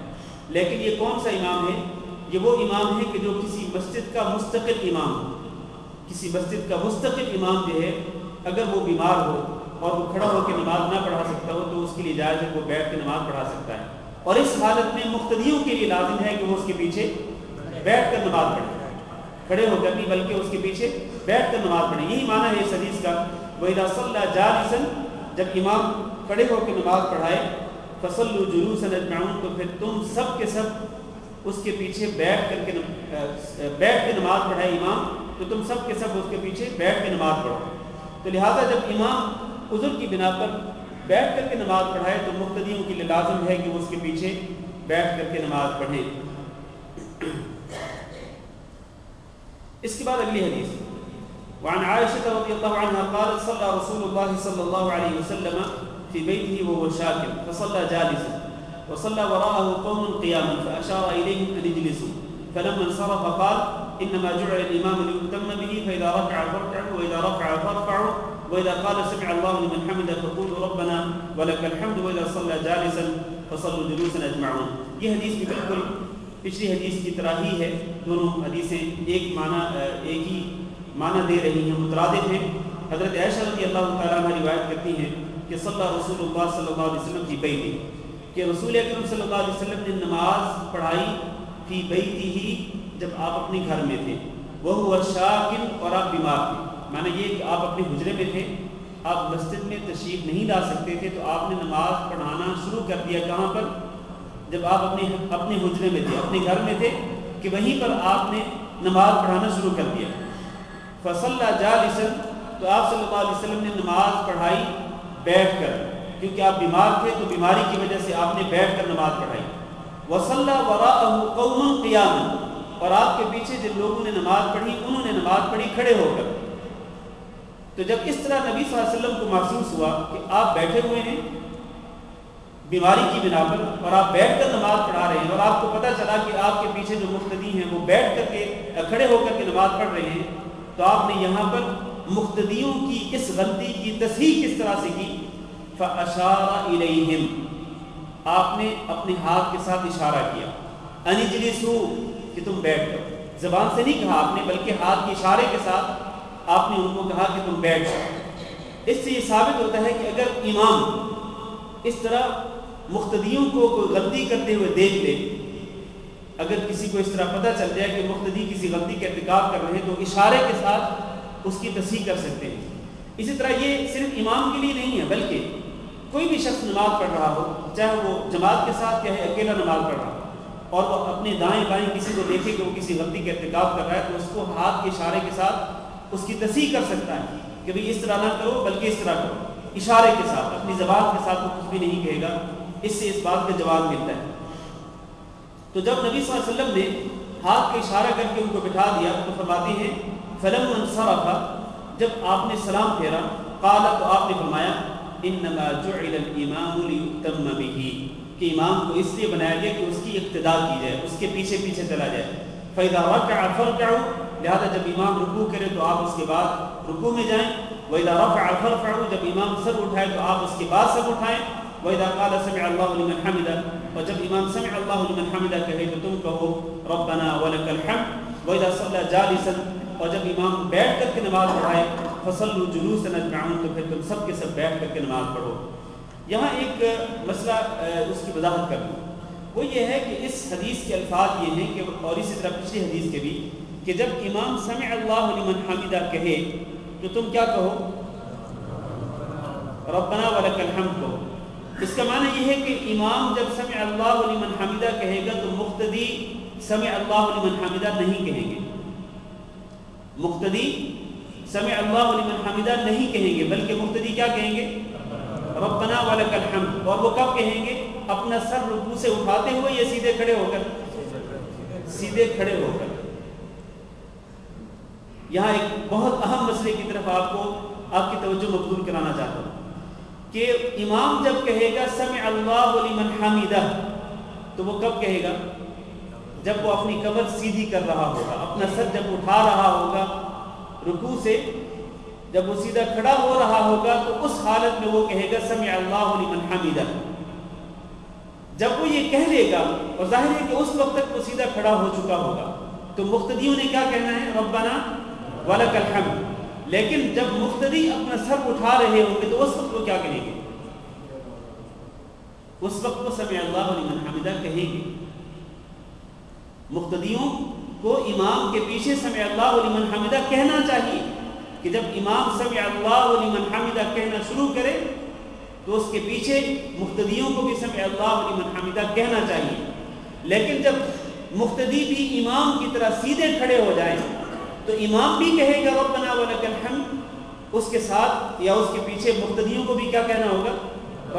لیکن یہ کون سا امام ہے؟ یہ وہ امام ہے کہ جو کسی مسجد کا مستقل امام ہو. کسی مسجد کا مستقل امام جو ہے اگر وہ بیمار ہو اور وہ کھڑا ہو کے نماز نہ پڑھا سکتا ہو تو اس کے لیے جائز ہے کہ وہ بیٹھ کے نماز پڑھا سکتا ہے. اور اس حالت میں مقتدیوں کے لیے لازم ہے کہ وہ اس کے پیچھے بیٹھ کر نماز پڑھیں، کھڑے ہو کر نہیں بلکہ اس کے پیچھے بیٹھ کر نماز پڑھیں. یہی معنی ہے اس حدیث کا وَإِذَا صَلَّى جَالِسًا، جب امام کھڑے ہو کے نماز پڑھائے فَصَلُّوا جُلُوسًا أَجْمَعُونَ، تو پھر تم سب کے سب اس کے پیچھے بیٹھ کے نماز پڑھائے امام، تو تم سب کے سب اس کے پیچھے بیٹھ کے نماز پڑھو. تو لہٰذا جب امام عذر کی بنا پر بیٹھ کر کے نماز پڑھائے تو مقتدیوں کے لیے لازم ہے کہ وہ اس کے پیچھے بیٹھ کر کے نماز پڑھیں. اس کے بعد اگلی حدیث وعن عائشة رضی اللہ عنہ قالت صلى رسول اللہ صلی اللہ علیہ وسلم في بيته وهو شاكر فصلى جالسا وصلى وراءه قوم قياما فأشار إليهم أن اجلسوا فلما انصرف قال إنما جعل الإمام ليؤتم به فإذا ركع فاركعوا وإذا رفع فارفعوا وإذا قال سمع الله لمن حمده فقولوا ربنا ولك الحمد وإذا صلى جالسا فصلوا جلوسا أجمعون. یہ حدیث بھی بالکل پچھلی حدیث کی طرح ہی ہے. دونوں حدیثیں ایک ہی معنی دے رہی ہیں، مترادف ہیں. حضرت عائشہ رضی اللہ تعالیٰ عنہ روایت کرتی ہیں کہ صلی رسول اللہ صلی اللہ علیہ وسلم فی بیتی، کہ رسول اکرم صلی اللہ علیہ وسلم نے نماز پڑھائی فی بیتی ہی، جب آپ اپنے گھر میں تھے. وہ شاکن، اور آپ بیمار تھے. معنی یہ کہ آپ اپنے حجرے میں تھے، آپ مسجد میں تشریف نہیں لا سکتے تھے، تو آپ نے نماز پڑھانا شروع کر دیا. کہاں پر؟ جب آپ اپنے حجرے میں تھے، اپنے گھر میں تھے، کہ وہیں پر آپ نے نماز پڑھانا شروع کر دیا. فصلى جالسا، تو آپ صلی اللہ علیہ وسلم نے نماز پڑھائی بیٹھ کر، کیونکہ آپ بیمار تھے تو بیماری کی وجہ سے آپ نے بیٹھ کر نماز پڑھائی. وصلى وراءه قوم قياما، اور آپ کے پیچھے جن لوگوں نے نماز پڑھی انہوں نے نماز پڑھی کھڑے ہو کر. تو جب اس طرح نبی صلی اللہ علیہ وسلم کو محسوس ہوا کہ آپ بیٹھے ہوئے ہیں، بیماری کی بنا پر اور آپ بیٹھ کر نماز پڑھا رہے ہیں اور آپ کو پتہ چلا کہ آپ کے پیچھے جو مقتدی ہیں وہ بیٹھ کر کے کھڑے ہو کر کے نماز پڑھ رہے ہیں، تو آپ نے یہاں پر مقتدیوں کی اس غلطی کی تصحیح کس طرح سے کی؟ فَأَشَارَ إِلَيْهِمْ، آپ نے اپنے ہاتھ کے ساتھ اشارہ کیا، أَنِ اجْلِسُوا، کہ تم بیٹھ جاؤ۔ زبان سے نہیں کہا آپ نے، بلکہ ہاتھ کے اشارے کے ساتھ آپ نے ان کو کہا کہ تم بیٹھ جاؤ۔ اس سے یہ ثابت ہوتا ہے کہ اگر امام اس طرح مقتدیوں کو کوئی غلطی کرتے ہوئے دیکھ لے، اگر کسی کو اس طرح پتہ چل جائے کہ مقتدی کسی غلطی کا ارتکاب کر رہے ہیں، تو اشارے کے ساتھ اس کی تصحیح کر سکتے ہیں۔ اسی طرح یہ صرف امام کے لیے نہیں ہے، بلکہ کوئی بھی شخص نماز پڑھ رہا ہو، چاہے وہ جماعت کے ساتھ یا اکیلا نماز پڑھ رہا ہو، اور وہ اپنے دائیں بائیں کسی کو دیکھے کہ وہ کسی غلطی کا ارتکاب کر رہا ہے، تو اس کو ہاتھ کے اشارے کے ساتھ اس کی تصحیح کر سکتا ہے کہ بھئی اس طرح نہ کرو بلکہ اس طرح کرو، اشارے کے ساتھ، اپنی زبان کے ساتھ وہ کچھ بھی نہیں کہے گا۔ اس سے اس بات کا جواب ملتا ہے۔ تو جب نبی صلی اللہ علیہ وسلم نے ہاتھ کا اشارہ کر کے ان کو بٹھا دیا تو فرماتے ہیں فلما انصرف، جب آپ نے سلام پھیرا، قال، تو آپ نے فرمایا انما جعل الامام لیؤتم به، کہ امام کو اس لیے بنایا گیا کہ اس کی اقتداء کی جائے، اس کے پیچھے پیچھے چلا جائے۔ فاذا ركع فاركعوا، لہذا جب امام رکوع کرے تو آپ اس کے بعد رکوع میں جائیں۔ واذا رفع فارفعوا، جب امام سر اٹھائے تو آپ اس کے بعد سر اٹھائیں۔ وَإِذَا قَالَ سَمِعَ اللَّهُ لِمَنْ حَمِدَهُ، اور جب امام سمع اللہ لمن حمدہ کہے تو تم کہو ربنا ولک الحمد۔ وَإِذَا صَلَّى جَالِسًا، اور جب امام بیٹھ کر کے نماز پڑھائے فَصَلُّوا جُلُوسًا أَجْمَعُونَ، تو پھر تم سب کے سب بیٹھ کر کے نماز پڑھو۔ یہاں ایک مسئلہ اس کی وضاحت کر دوں، وہ یہ ہے کہ اس حدیث کے الفاظ یہ ہیں کہ، اور اسی طرح پچھلی حدیث کے بھی، کہ جب امام سمع اللہ لمن حمدہ کہے تو تم کیا کہو؟ ربنا ولک الحمد کہو۔ اس کا معنی یہ ہے کہ امام جب سمع اللہ لمن حمدہ کہے گا تو مقتدی سمع اللہ لمن حمدہ نہیں کہیں گے، مقتدی سمع اللہ لمن حمدہ نہیں کہیں گے، بلکہ مقتدی کیا کہیں گے؟ ربنا ولک الحمد۔ اور وہ کب کہیں گے؟ اپنا سر رکوع سے اٹھاتے ہوئے یا سیدھے کھڑے ہو کر؟ سیدھے کھڑے ہو کر۔ یہاں ایک بہت اہم مسئلے کی طرف آپ کی توجہ مبذول کرانا چاہتا ہوں کہ امام جب کہے گا سمع اللہ لمن حمدہ تو وہ کب کہے گا؟ جب وہ اپنی کمر سیدھی کر رہا ہوگا، اپنا سر جب اٹھا رہا ہوگا رکوع سے، جب وہ سیدھا کھڑا ہو رہا ہوگا تو اس حالت میں وہ کہے گا سمع اللہ لمن حمدہ۔ جب وہ یہ کہہ لے گا، اور ظاہر ہے کہ اس وقت تک وہ سیدھا کھڑا ہو چکا ہوگا، تو مقتدیوں نے کیا کہنا ہے؟ ربنا ولک الحمد۔ لیکن جب مقتدی اپنا سر اٹھا رہے ہوں گے تو اس وقت وہ کیا کہیں گے؟ اس وقت وہ سمع اللہ لمن حمدہ کہیں گے۔ مقتدیوں کو امام کے پیچھے سمع اللہ لمن حمدہ کہنا چاہیے، کہ جب امام سمع اللہ لمن حمدہ کہنا شروع کرے تو اس کے پیچھے مقتدیوں کو بھی سمع اللہ لمن حمدہ کہنا چاہیے۔ لیکن جب مقتدی بھی امام کی طرح سیدھے کھڑے ہو جائیں تو امام بھی کہے گا ربنا ولک الحمد، اس کے ساتھ یا اس کے پیچھے مقتدیوں کو بھی کیا کہنا ہوگا؟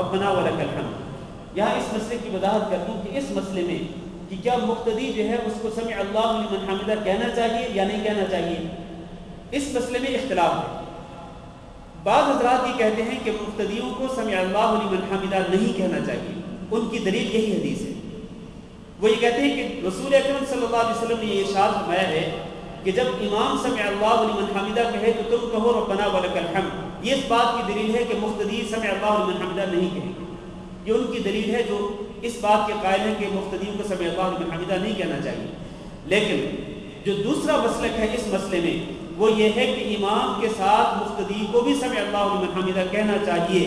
ربنا ولک الحمد۔ یہاں اس مسئلے کی وضاحت کرتا ہوں کہ اس مسئلے میں کہ کیا مقتدی جو ہے اس کو سمع اللہ لمن حمدہ کہنا چاہیے یا نہیں کہنا چاہیے، اس مسئلے میں اختلاف ہے۔ بعض حضرات یہ کہتے ہیں کہ مقتدیوں کو سمع اللہ لمن حمدہ نہیں کہنا چاہیے، ان کی دلیل یہی حدیث ہے۔ وہ یہ کہتے ہیں کہ رسول اکرم صلی اللہ علیہ وسلم نے یہ ارشاد فرمایا ہے کہ جب امام سمع اللہ لمن حمدہ کہے تو تم کہو ربنا ولک الحمد۔ یہ اس بات کی دلیل ہے کہ مقتدی سمع اللہ لمن حمدہ نہیں کہیں گے۔ یہ ان کی دلیل ہے جو اس بات کے قائل ہیں کہ مقتدیوں کو سمع اللہ لمن حمدہ نہیں کہنا چاہیے۔ لیکن جو دوسرا مسلک ہے اس مسئلے میں وہ یہ ہے کہ امام کے ساتھ مقتدی کو بھی سمع اللہ لمن حمدہ کہنا چاہیے،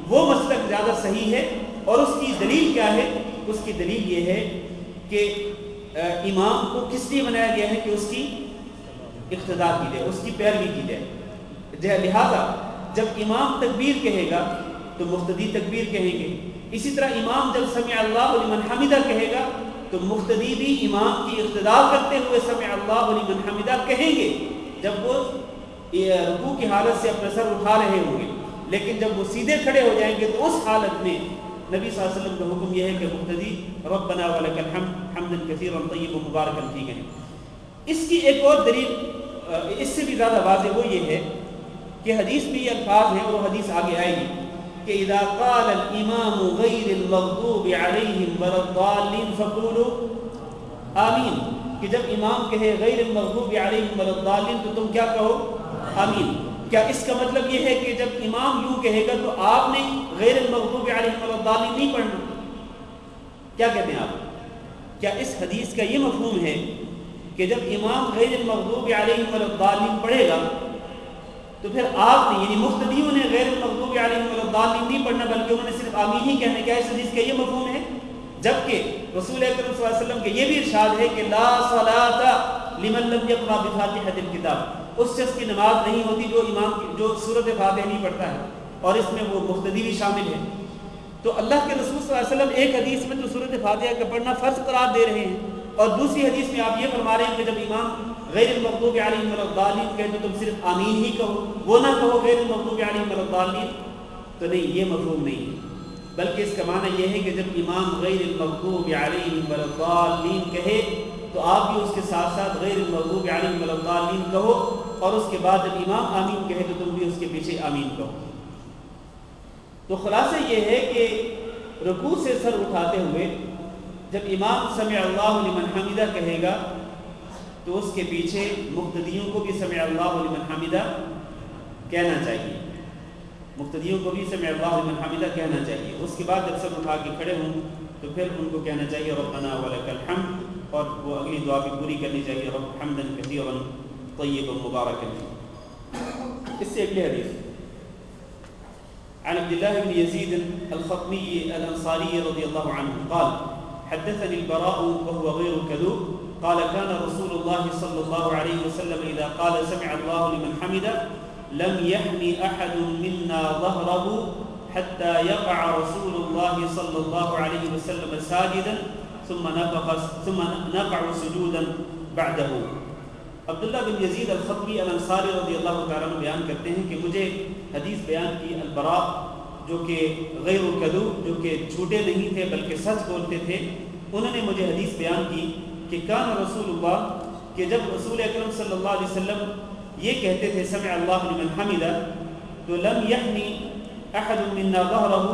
وہ مسلک زیادہ صحیح ہے۔ اور اس کی دلیل کیا ہے؟ اس کی دلیل یہ ہے کہ امام کو کس لیے بنایا گیا ہے؟ کہ اس کی اقتداء کی جائے، اس کی پیروی کی جائے۔ لہذا جب امام تکبیر کہے گا تو مقتدی تکبیر کہیں گے، اسی طرح امام جب سمع اللہ لمن حمدہ کہے گا تو مقتدی بھی امام کی اقتداء کرتے ہوئے سمع اللہ لمن حمدہ کہیں گے جب وہ رکوع کی حالت سے اپنا سر اٹھا رہے ہوں گے۔ لیکن جب وہ سیدھے کھڑے ہو جائیں گے تو اس حالت میں نبی صلی اللہ علیہ وسلم کا حکم یہ ہے کہ مقتدی ربنا ولک الحمد حمدا کثیرا طیبا مبارکا فیہ کہیں۔ اس کی ایک اور دلیل اس سے بھی زیادہ واضح وہ یہ ہے کہ حدیث میں یہ الفاظ ہیں اور وہ حدیث آگے آئے گی کہ اذا قال الامام غیر المغضوب علیہم ولا الضالین فقولوا آمین، کہ جب امام کہے غیر المغضوب علیہم ولا الضالین تو تم کیا کہو؟ آمین۔ کیا اس کا مطلب یہ ہے کہ جب امام یوں کہے گا تو آپ نے غیر المغضوب علیہم ولا الضالین نہیں پڑھنا؟ کیا کہتے ہیں آپ؟ کیا اس حدیث کا یہ مفہوم ہے کہ جب امام غیر المغضوب علیہم ولا الضالین پڑھے گا تو پھر آپ نے یعنی مقتدیوں نے غیر المغضوب علیہم ولا الضالین نہیں پڑھنا بلکہ انہوں نے صرف آمین ہی کہنا؟ کیا اس حدیث کا یہ مفہوم ہے؟ جبکہ رسول اکرم صلی اللہ علیہ وسلم کے یہ بھی ارشاد ہے کہ لا صلاۃ لمن لم یقرأ بفاتحۃ الکتاب، اس شخص کی نماز نہیں ہوتی جو سورۃ فاتحہ نہیں پڑھتا ہے، اور اس میں وہ مقتدی بھی شامل ہے۔ تو اللہ کے رسول صلی اللہ علیہ وسلم ایک حدیث میں تو سورۃ فاتحہ کا پڑھنا فرض قرار دے رہے ہیں، اور دوسری حدیث میں آپ یہ فرما رہے ہیں کہ جب امام غیر المغضوب علیہم ولا الضالین کہے تو تم صرف آمین ہی کہو، وہ نہ کہو غیر المغضوب علیہم ولا الضالین۔ تو نہیں، یہ مفہوم نہیں ہے، بلکہ اس کا معنی یہ ہے کہ جب امام غیر المغضوب علیہم ولا الضالین کہے تو آپ بھی اس کے ساتھ ساتھ غیر المغضوب علیہم ولا الضالین کہو، اور اس کے بعد جب امام آمین کہے تو تم بھی اس کے پیچھے آمین کہو۔ تو خلاصہ یہ ہے کہ رکوع سے سر اٹھاتے ہوئے جب امام سمع اللہ لمن حمدہ کہے گا تو اس کے پیچھے مقتدیوں کو بھی سمع اللہ لمن حمدہ کہنا چاہیے، مقتدیوں کو بھی سمع اللہ لمن حمدہ کہنا چاہیے۔ اس کے بعد جب سر اٹھا کے کھڑے ہوں تو پھر ان کو کہنا چاہیے ربنا ولک الحمد، اور وہ اگلی دعا بھی پوری کرنی چاہیے رب حمدا کثیرا طیبا مبارکا فیہ۔ اس سے اگلی حدیث عن عبد الله بن يزيد الخطمي الأنصاري رضي الله عنه قال حدثني البراء وهو غير كذوب قال كان رسول الله صلى الله عليه وسلم إذا قال سمع الله لمن حمده لم يحني أحد منا ظهره حتى يقع رسول الله صلى الله عليه وسلم ساجدا ثم نقع سجودا بعده۔ عبداللہ بن یزید الخطمی الانصاری رضی اللہ تعالیٰ عنہ بیان کرتے ہیں کہ مجھے حدیث بیان کی البراء جو کہ غیر کذوب، جو کہ جھوٹے نہیں تھے بلکہ سچ بولتے تھے، انہوں نے مجھے حدیث بیان کی کہ کان رسول اللہ، کہ جب رسول اکرم صلی اللہ علیہ وسلم یہ کہتے تھے سمع اللہ لمن حمدہ تو لم یحنی احد منا ظہرہ،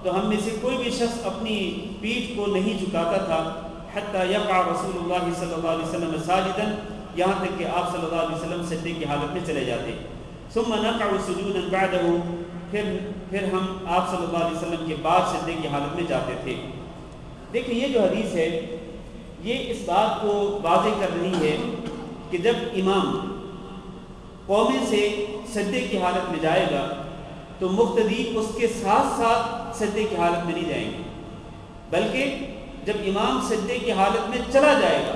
تو ہم میں سے کوئی بھی شخص اپنی پیٹھ کو نہیں جھکاتا تھا حتی یقع رسول اللہ صلی اللہ علیہ وسلم ساجدا، یہاں تک کہ آپ صلی اللہ علیہ وسلم سجدے کی حالت میں چلے جاتے۔ ثم نقع سجودا بعدہ، پھر ہم آپ صلی اللہ علیہ وسلم کے بعد سجدے کی حالت میں جاتے تھے۔ دیکھیں یہ جو حدیث ہے یہ اس بات کو واضح کر رہی ہے کہ جب امام قومے سے سجدے کی حالت میں جائے گا تو مقتدی اس کے ساتھ ساتھ سجدے کی حالت میں نہیں جائیں گے، بلکہ جب امام سجدے کی حالت میں چلا جائے گا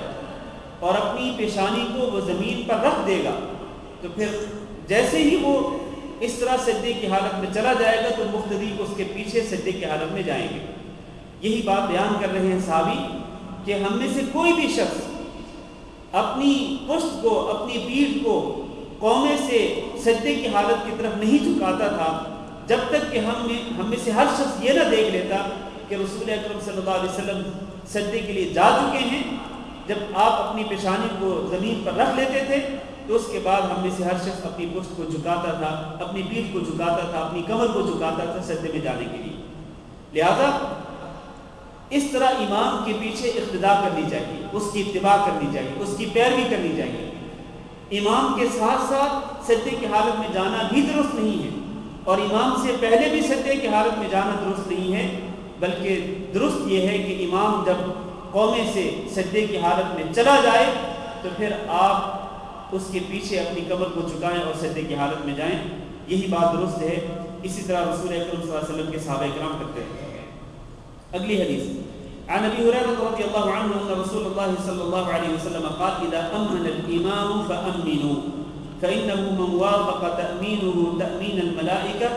اور اپنی پیشانی کو وہ زمین پر رکھ دے گا تو پھر جیسے ہی وہ اس طرح سجدے کی حالت میں چلا جائے گا تو مقتدی اس کے پیچھے سجدے کی حالت میں جائیں گے۔ یہی بات بیان کر رہے ہیں صحابی کہ ہم میں سے کوئی بھی شخص اپنی پشت کو، اپنی پیٹھ کو قومے سے سجدے کی حالت کی طرف نہیں جھکاتا تھا جب تک کہ ہم میں سے ہر شخص یہ نہ دیکھ لیتا کہ رسول اکرم صلی اللہ علیہ وسلم سجدے کے لیے جا چکے ہیں۔ جب آپ اپنی پیشانی کو زمین پر رکھ لیتے تھے تو اس کے بعد ہم میں سے ہر شخص اپنی پشت کو جھکاتا تھا، اپنی پیٹھ کو جھکاتا تھا، اپنی کمر کو جھکاتا تھا سجدے میں جانے کے لیے۔ لہذا اس طرح امام کے پیچھے اقتداء کرنی چاہیے، اس کی اتباع کرنی چاہیے، اس کی پیروی کرنی چاہیے۔ امام کے ساتھ ساتھ سجدے کی حالت میں جانا بھی درست نہیں ہے، اور امام سے پہلے بھی سجدے کی حالت میں جانا درست نہیں ہے، بلکہ درست یہ ہے کہ امام جب قومے سے سجدے کی حالت میں چلا جائے تو پھر آپ اس کے پیچھے اپنی کمر کو جھکائیں اور سجدے کی حالت میں جائیں، یہی بات درست ہے۔ اسی طرح رسول اکرم صلی اللہ علیہ وسلم کے صحابہ کرام کرتے ہیں۔ اگلی حدیث عن ابی ہریرہ رضی اللہ عنہ ان رسول اللہ صلی اللہ علیہ وسلم قال اذا امن الامام فامنوا فانه من وافق تامینه تامین الملائکہ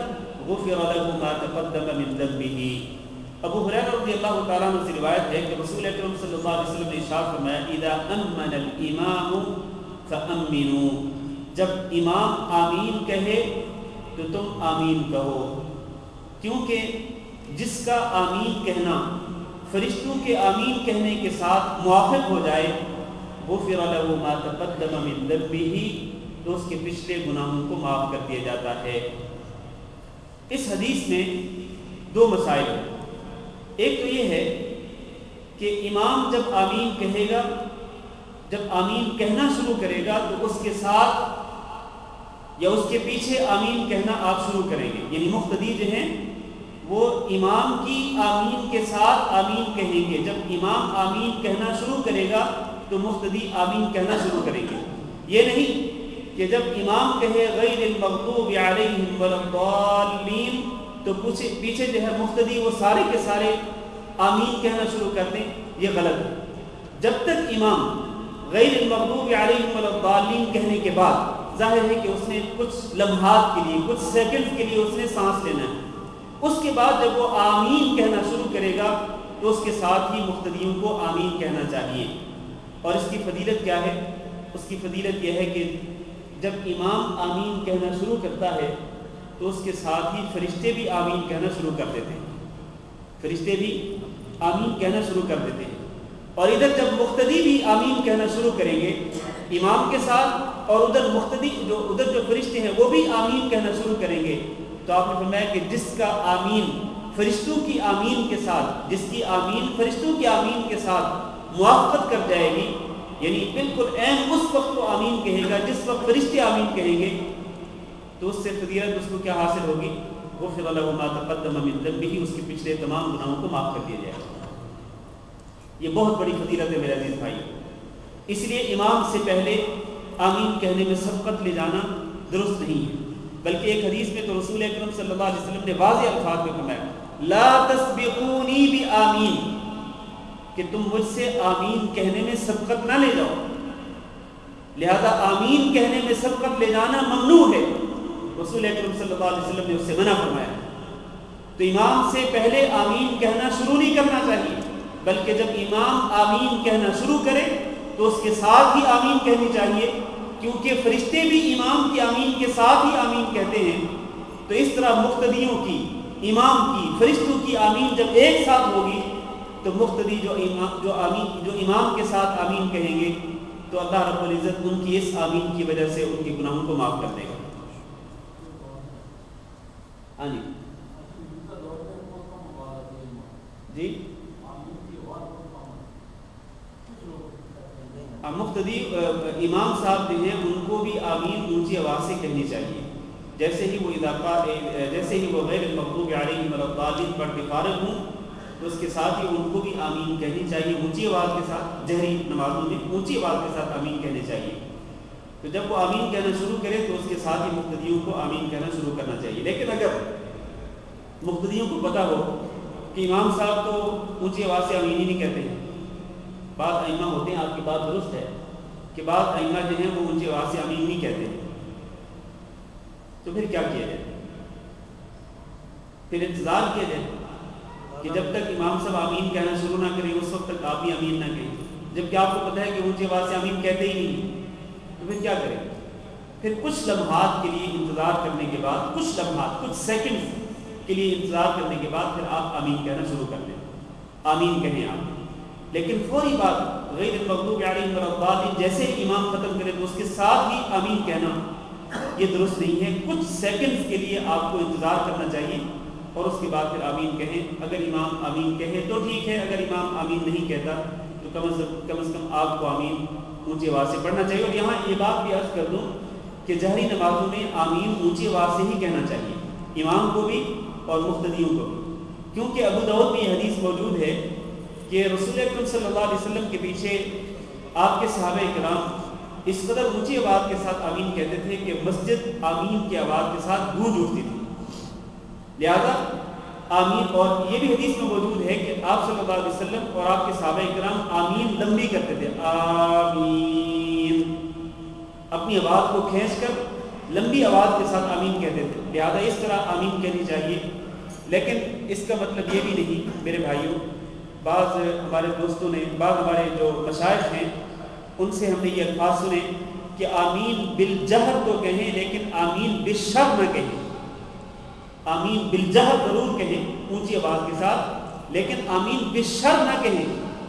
غفر له ما تقدم من ذنبه۔ ابو ہریرہ رضی اللہ تعالیٰ عنہ سے روایت ہے کہ رسول اکرم صلی اللہ علیہ وسلم نے ارشاد فرمایا اذا امن الامام فامنوا، جب امام آمین کہے تو تم آمین کہو، کیونکہ جس کا آمین کہنا فرشتوں کے آمین کہنے کے ساتھ موافق ہو جائے غفر له ما تقدم من ذنبه، تو اس کے پچھلے گناہوں کو معاف کر دیا جاتا ہے۔ اس حدیث میں دو مسائل ہیں۔ ایک تو یہ ہے کہ امام جب آمین کہے گا، جب آمین کہنا شروع کرے گا تو اس کے ساتھ یا اس کے پیچھے آمین کہنا آپ شروع کریں گے، یعنی مقتدی جو ہیں وہ امام کی آمین کے ساتھ آمین کہیں گے۔ جب امام آمین کہنا شروع کرے گا تو مقتدی آمین کہنا شروع کریں گے۔ یہ نہیں کہ جب امام کہے غیر المغضوب علیہم ولا الضالین تو پیچھے جو ہے مقتدی وہ سارے کے سارے آمین کہنا شروع کر دیں، یہ غلط ہے۔ جب تک امام غیر المغضوب علیہم ولا الضالین کہنے کے بعد ظاہر ہے کہ اس نے کچھ لمحات کے لیے، کچھ سیکنڈز کے لیے اس نے سانس لینا ہے، اس کے بعد جب وہ آمین کہنا شروع کرے گا تو اس کے ساتھ ہی مقتدیوں کو آمین کہنا چاہیے۔ اور اس کی فضیلت کیا ہے؟ اس کی فضیلت یہ ہے کہ جب امام آمین کہنا شروع کرتا ہے تو اس کے ساتھ ہی فرشتے بھی آمین کہنا شروع کر دیتے ہیں، فرشتے بھی آمین کہنا شروع کر دیتے ہیں۔ اور ادھر جب مقتدی بھی آمین کہنا شروع کریں گے امام کے ساتھ، اور ادھر مقتدی ادھر جو فرشتے ہیں وہ بھی آمین کہنا شروع کریں گے، تو آپ نے فرمایا کہ جس کا آمین فرشتوں کی آمین کے ساتھ، جس کی آمین فرشتوں کی آمین کے ساتھ موافقت کر جائے گی، یعنی بالکل عین اس وقت وہ آمین کہے گا جس وقت فرشتے آمین کہیں گے، تو اس سے فضیلت اس کو کیا حاصل ہوگی؟ غفر له ما تقدم من ذنبه، اس کے پچھلے تمام گناہوں کو معاف کر دیا جائے گا۔ یہ بہت بڑی فضیلت ہے میرے عزیز بھائی، اس لیے امام سے پہلے آمین کہنے میں سبقت لے جانا درست نہیں ہے، بلکہ ایک حدیث میں تو رسول اکرم صلی اللہ علیہ وسلم نے واضح الفاظ میں فرمایا لا تسبقونی بآمین، کہ تم مجھ سے آمین کہنے میں سبقت نہ لے جاؤ، لہذا آمین کہنے میں سبقت لے جانا ممنوع ہے، رسول اکرم صلی اللہ علیہ وسلم نے اس سے منع فرمایا۔ تو امام سے پہلے آمین کہنا شروع نہیں کرنا چاہیے، بلکہ جب امام آمین کہنا شروع کرے تو اس کے ساتھ ہی آمین کہنی چاہیے، کیونکہ فرشتے بھی امام کی آمین کے ساتھ ہی آمین کہتے ہیں۔ تو اس طرح مقتدیوں کی، امام کی، فرشتوں کی آمین جب ایک ساتھ ہوگی تو مقتدی جو امام کے ساتھ آمین کہیں گے تو اللہ رب العزت ان کی اس آمین کی وجہ سے ان کے گناہوں کو معاف کر دے گا۔ ہاں جی مقتدی امام صاحب جو ہیں ان کو بھی آمین اونچی آواز سے کہنی چاہیے، جیسے ہی وہ غیر المغضوب علیہم ولا الضالین پڑھ کے فارغ ہوں تو اس کے ساتھ ہی ان کو بھی آمین کہنی چاہیے، اونچی آواز کے ساتھ، جہری نمازوں میں اونچی آواز کے ساتھ آمین کہنے چاہیے۔ تو جب وہ آمین کہنا شروع کرے تو اس کے ساتھ ہی مقتدیوں کو آمین کہنا شروع کرنا چاہیے۔ لیکن اگر مقتدیوں کو پتہ ہو کہ امام صاحب تو اونچی آواز سے آمین ہی نہیں کہتے ہیں، بعض ائمہ ہوتے ہیں، آپ کی بات درست ہے کہ بعض ائمہ جو ہیں وہ اونچی آواز سے آمین نہیں کہتے، تو پھر کیا کیا جائے؟ پھر انتظار کیا جائے کہ جب تک امام صاحب آمین کہنا شروع نہ کریں اس وقت تک آپ بھی آمین نہ کہیں، جبکہ آپ کو پتہ ہے کہ اونچی آواز سے آمین کہتے ہی نہیں، تو پھر کیا کریں؟ پھر کچھ لمحات کے لیے انتظار کرنے کے بعد، کچھ لمحات، کچھ سیکنڈز کے لیے انتظار کرنے کے بعد پھر آپ آمین کہنا شروع کر دیں، آمین کہیں آپ۔ لیکن فوری بات غیر المغضوب علیہم ولا الضالین جیسے امام ختم کرے تو اس کے ساتھ ہی آمین کہنا یہ درست نہیں ہے، کچھ سیکنڈز کے لیے آپ کو انتظار کرنا چاہیے اور اس کے بعد پھر آمین کہیں۔ اگر امام آمین کہے تو ٹھیک ہے، اگر امام آمین نہیں کہتا تو کم از کم آپ کو آمین اونچی آواز سے پڑھنا چاہیے۔ اور یہاں یہ بات بھی عرض کر دوں کہ جہری نمازوں میں آمین اونچی آواز سے ہی کہنا چاہیے، امام کو بھی اور مقتدیوں کو بھی، کیونکہ ابو داؤد میں یہ حدیث موجود ہے کہ رسول اکرم صلی اللہ علیہ وسلم کے پیچھے آپ کے صحابہ کرام اس قدر اونچی آواز کے ساتھ آمین کہتے تھے کہ مسجد آمین کی آواز کے ساتھ گونج اٹھتی تھی، لہذا آمین۔ اور یہ بھی حدیث میں موجود ہے کہ آپ صلی اللہ علیہ وسلم اور آپ کے صحابہ کرام آمین لمبی کرتے تھے، آمین، اپنی آواز کو کھینچ کر لمبی آواز کے ساتھ آمین کہتے تھے، لہذا اس طرح آمین کہنی چاہیے۔ لیکن اس کا مطلب یہ بھی نہیں میرے بھائیوں، بعض ہمارے دوستوں نے، بعض ہمارے جو مشائخ ہیں ان سے ہم نے یہ الفاظ سنے کہ آمین بالجہر تو کہیں لیکن آمین بالشر نہ کہیں، آمین بالجہر ضرور کہیں اونچی آواز کے ساتھ، لیکن آمین بالشر نہ کہیں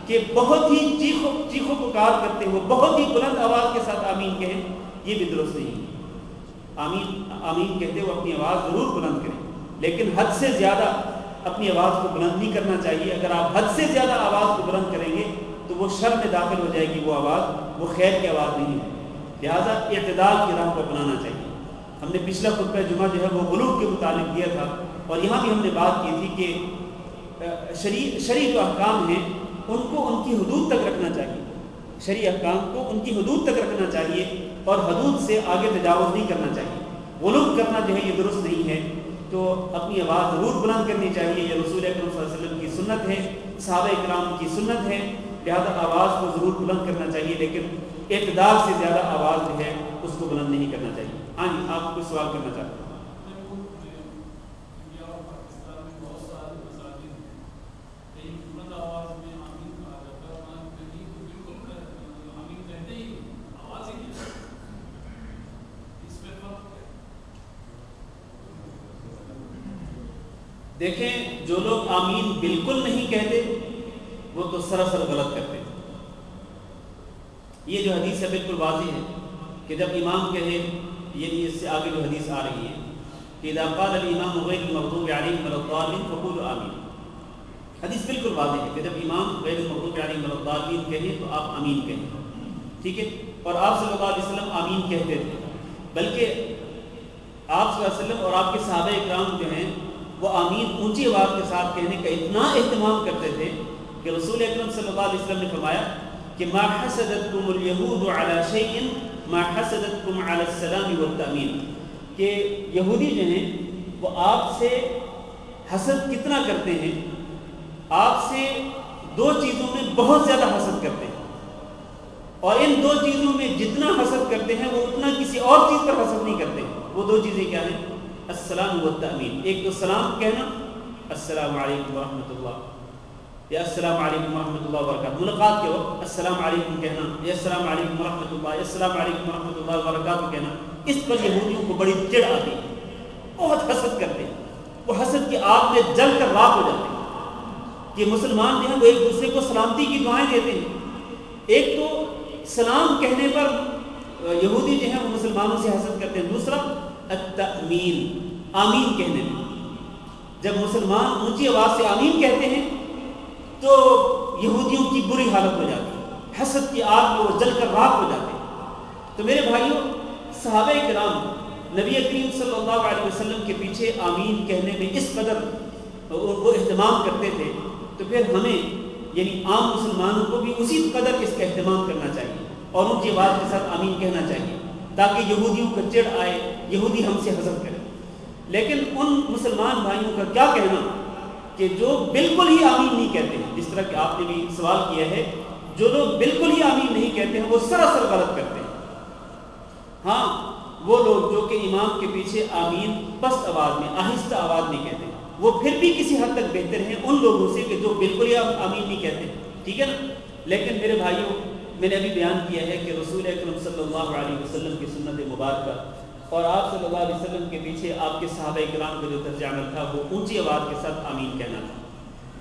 کہ بہت ہی چیخو پکار کرتے ہو، بہت ہی بلند آواز کے ساتھ آمین کہیں، یہ بھی درست نہیں ہے۔ آمین کہتے ہوئے اپنی آواز ضرور بلند کریں، لیکن حد سے زیادہ اپنی آواز کو بلند نہیں کرنا چاہیے. اگر آپ حد سے زیادہ آواز کو بلند کریں گے تو وہ شر میں داخل ہو جائے گی وہ آواز, وہ خیر کی آواز نہیں ہے. لہٰذا اعتدال کی راہ کو اپنانا چاہیے. ہم نے پچھلا خطبہ جمعہ جو ہے وہ غلو کے متعلق دیا تھا, اور یہاں بھی ہم نے بات کی تھی کہ شرعی جو احکام ہیں ان کو ان کی حدود تک رکھنا چاہیے. شرعی احکام کو ان کی حدود تک رکھنا چاہیے اور حدود سے آگے تجاوز نہیں کرنا چاہیے. غلو کرنا جو ہے یہ درست نہیں ہے. تو اپنی آواز ضرور بلند کرنی چاہیے, یہ رسول اکرم صلی اللہ علیہ وسلم کی سنت ہے, صحابہ اکرام کی سنت ہے. لہذا آواز کو ضرور بلند کرنا چاہیے, لیکن اعتدال سے زیادہ آواز جو ہے اس کو بلند نہیں کرنا چاہیے. ہاں جی, آپ کوئی سوال کرنا چاہتے ہیں؟ دیکھیں, جو لوگ آمین بالکل نہیں کہتے وہ تو سراسر غلط کرتے ہیں. یہ جو حدیث ہے بالکل واضح ہے کہ جب امام کہے, یہ اس سے آگے جو حدیث آ رہی ہے کہ اذا قال الامام غیر المغضوب علیہم ولا الضالین فقولوا آمین. حدیث بالکل واضح ہے کہ جب امام غیر المغضوب علیہم ولا الضالین کہے تو آپ آمین کہیں. ٹھیک ہے, اور آپ صلی اللہ علیہ وسلم آمین کہتے تھے, بلکہ آپ صلی اللہ علیہ وسلم اور آپ کے صحابہ اکرام جو ہیں وہ آمین اونچی آواز کے ساتھ کہنے کا اتنا اہتمام کرتے تھے کہ رسول اکرم صلی اللہ علیہ وسلم نے فرمایا کہ ما حسدتکم الیہود علی شیء ما حسدتکم علی السلام والتأمین, کہ یہودی جو ہیں وہ آپ سے حسد کتنا کرتے ہیں, آپ سے دو چیزوں میں بہت زیادہ حسد کرتے ہیں, اور ان دو چیزوں میں جتنا حسد کرتے ہیں وہ اتنا کسی اور چیز پر حسد نہیں کرتے. وہ دو چیزیں کیا ہیں؟ السلام والتأمین. ایک تو سلام کہنا, السلام علیکم ورحمۃ اللہ, یا السلام علیکم ورحمۃ اللہ وبرکاتہ. ملاقات کے وقت السلام علیکم کہنا, یا السلام علیکم ورحمۃ اللہ, یا السلام علیکم ورحمۃ اللہ وبرکاتہ کہنا. اس پر یہودیوں کو بڑی چڑ آتی ہے, بہت حسد کرتے ہیں. وہ حسد کی آگ میں جل کر راکھ ہو جاتے ہیں کہ مسلمان جو ہیں وہ ایک دوسرے کو سلامتی کی دعائیں دیتے ہیں. ایک تو سلام کہنے پر یہودی جو ہیں وہ مسلمانوں سے حسد کرتے ہیں. دوسرا التأمین, آمین کہنے میں. جب مسلمان اونچی آواز سے آمین کہتے ہیں تو یہودیوں کی بری حالت ہو جاتی ہے, حسد کی آگ میں وہ جل کر راکھ ہو جاتے ہیں. تو میرے بھائیوں, صحابہ کرام نبی کریم صلی اللہ علیہ وسلم کے پیچھے آمین کہنے میں اس قدر وہ اہتمام کرتے تھے, تو پھر ہمیں یعنی عام مسلمانوں کو بھی اسی قدر اس کا اہتمام کرنا چاہیے اور اونچی آواز کے ساتھ آمین کہنا چاہیے, تاکہ یہودیوں کا چڑ آئے, یہودی ہم سے حسد کریں. لیکن ان مسلمان بھائیوں کا کیا کہنا کہ جو بالکل ہی آمین نہیں کہتے ہیں, جس طرح کہ آپ نے بھی سوال کیا ہے, جو لوگ بالکل ہی آمین نہیں کہتے ہیں وہ سراسر غلط کرتے ہیں. ہاں, وہ لوگ جو کہ امام کے پیچھے آمین پست آواز میں, آہستہ آواز میں کہتے ہیں, وہ پھر بھی کسی حد تک بہتر ہیں ان لوگوں سے کہ جو بالکل ہی آمین نہیں کہتے. ٹھیک ہے نا. لیکن میرے بھائیوں, میں نے ابھی بیان کیا ہے کہ رسول اکرم صلی اللہ علیہ وسلم کی سنت مبارکہ اور آپ صلی اللہ علیہ وسلم کے پیچھے آپ کے صحابہ اکرام کا جو طرز عمل تھا وہ اونچی آواز کے ساتھ آمین کہنا تھا,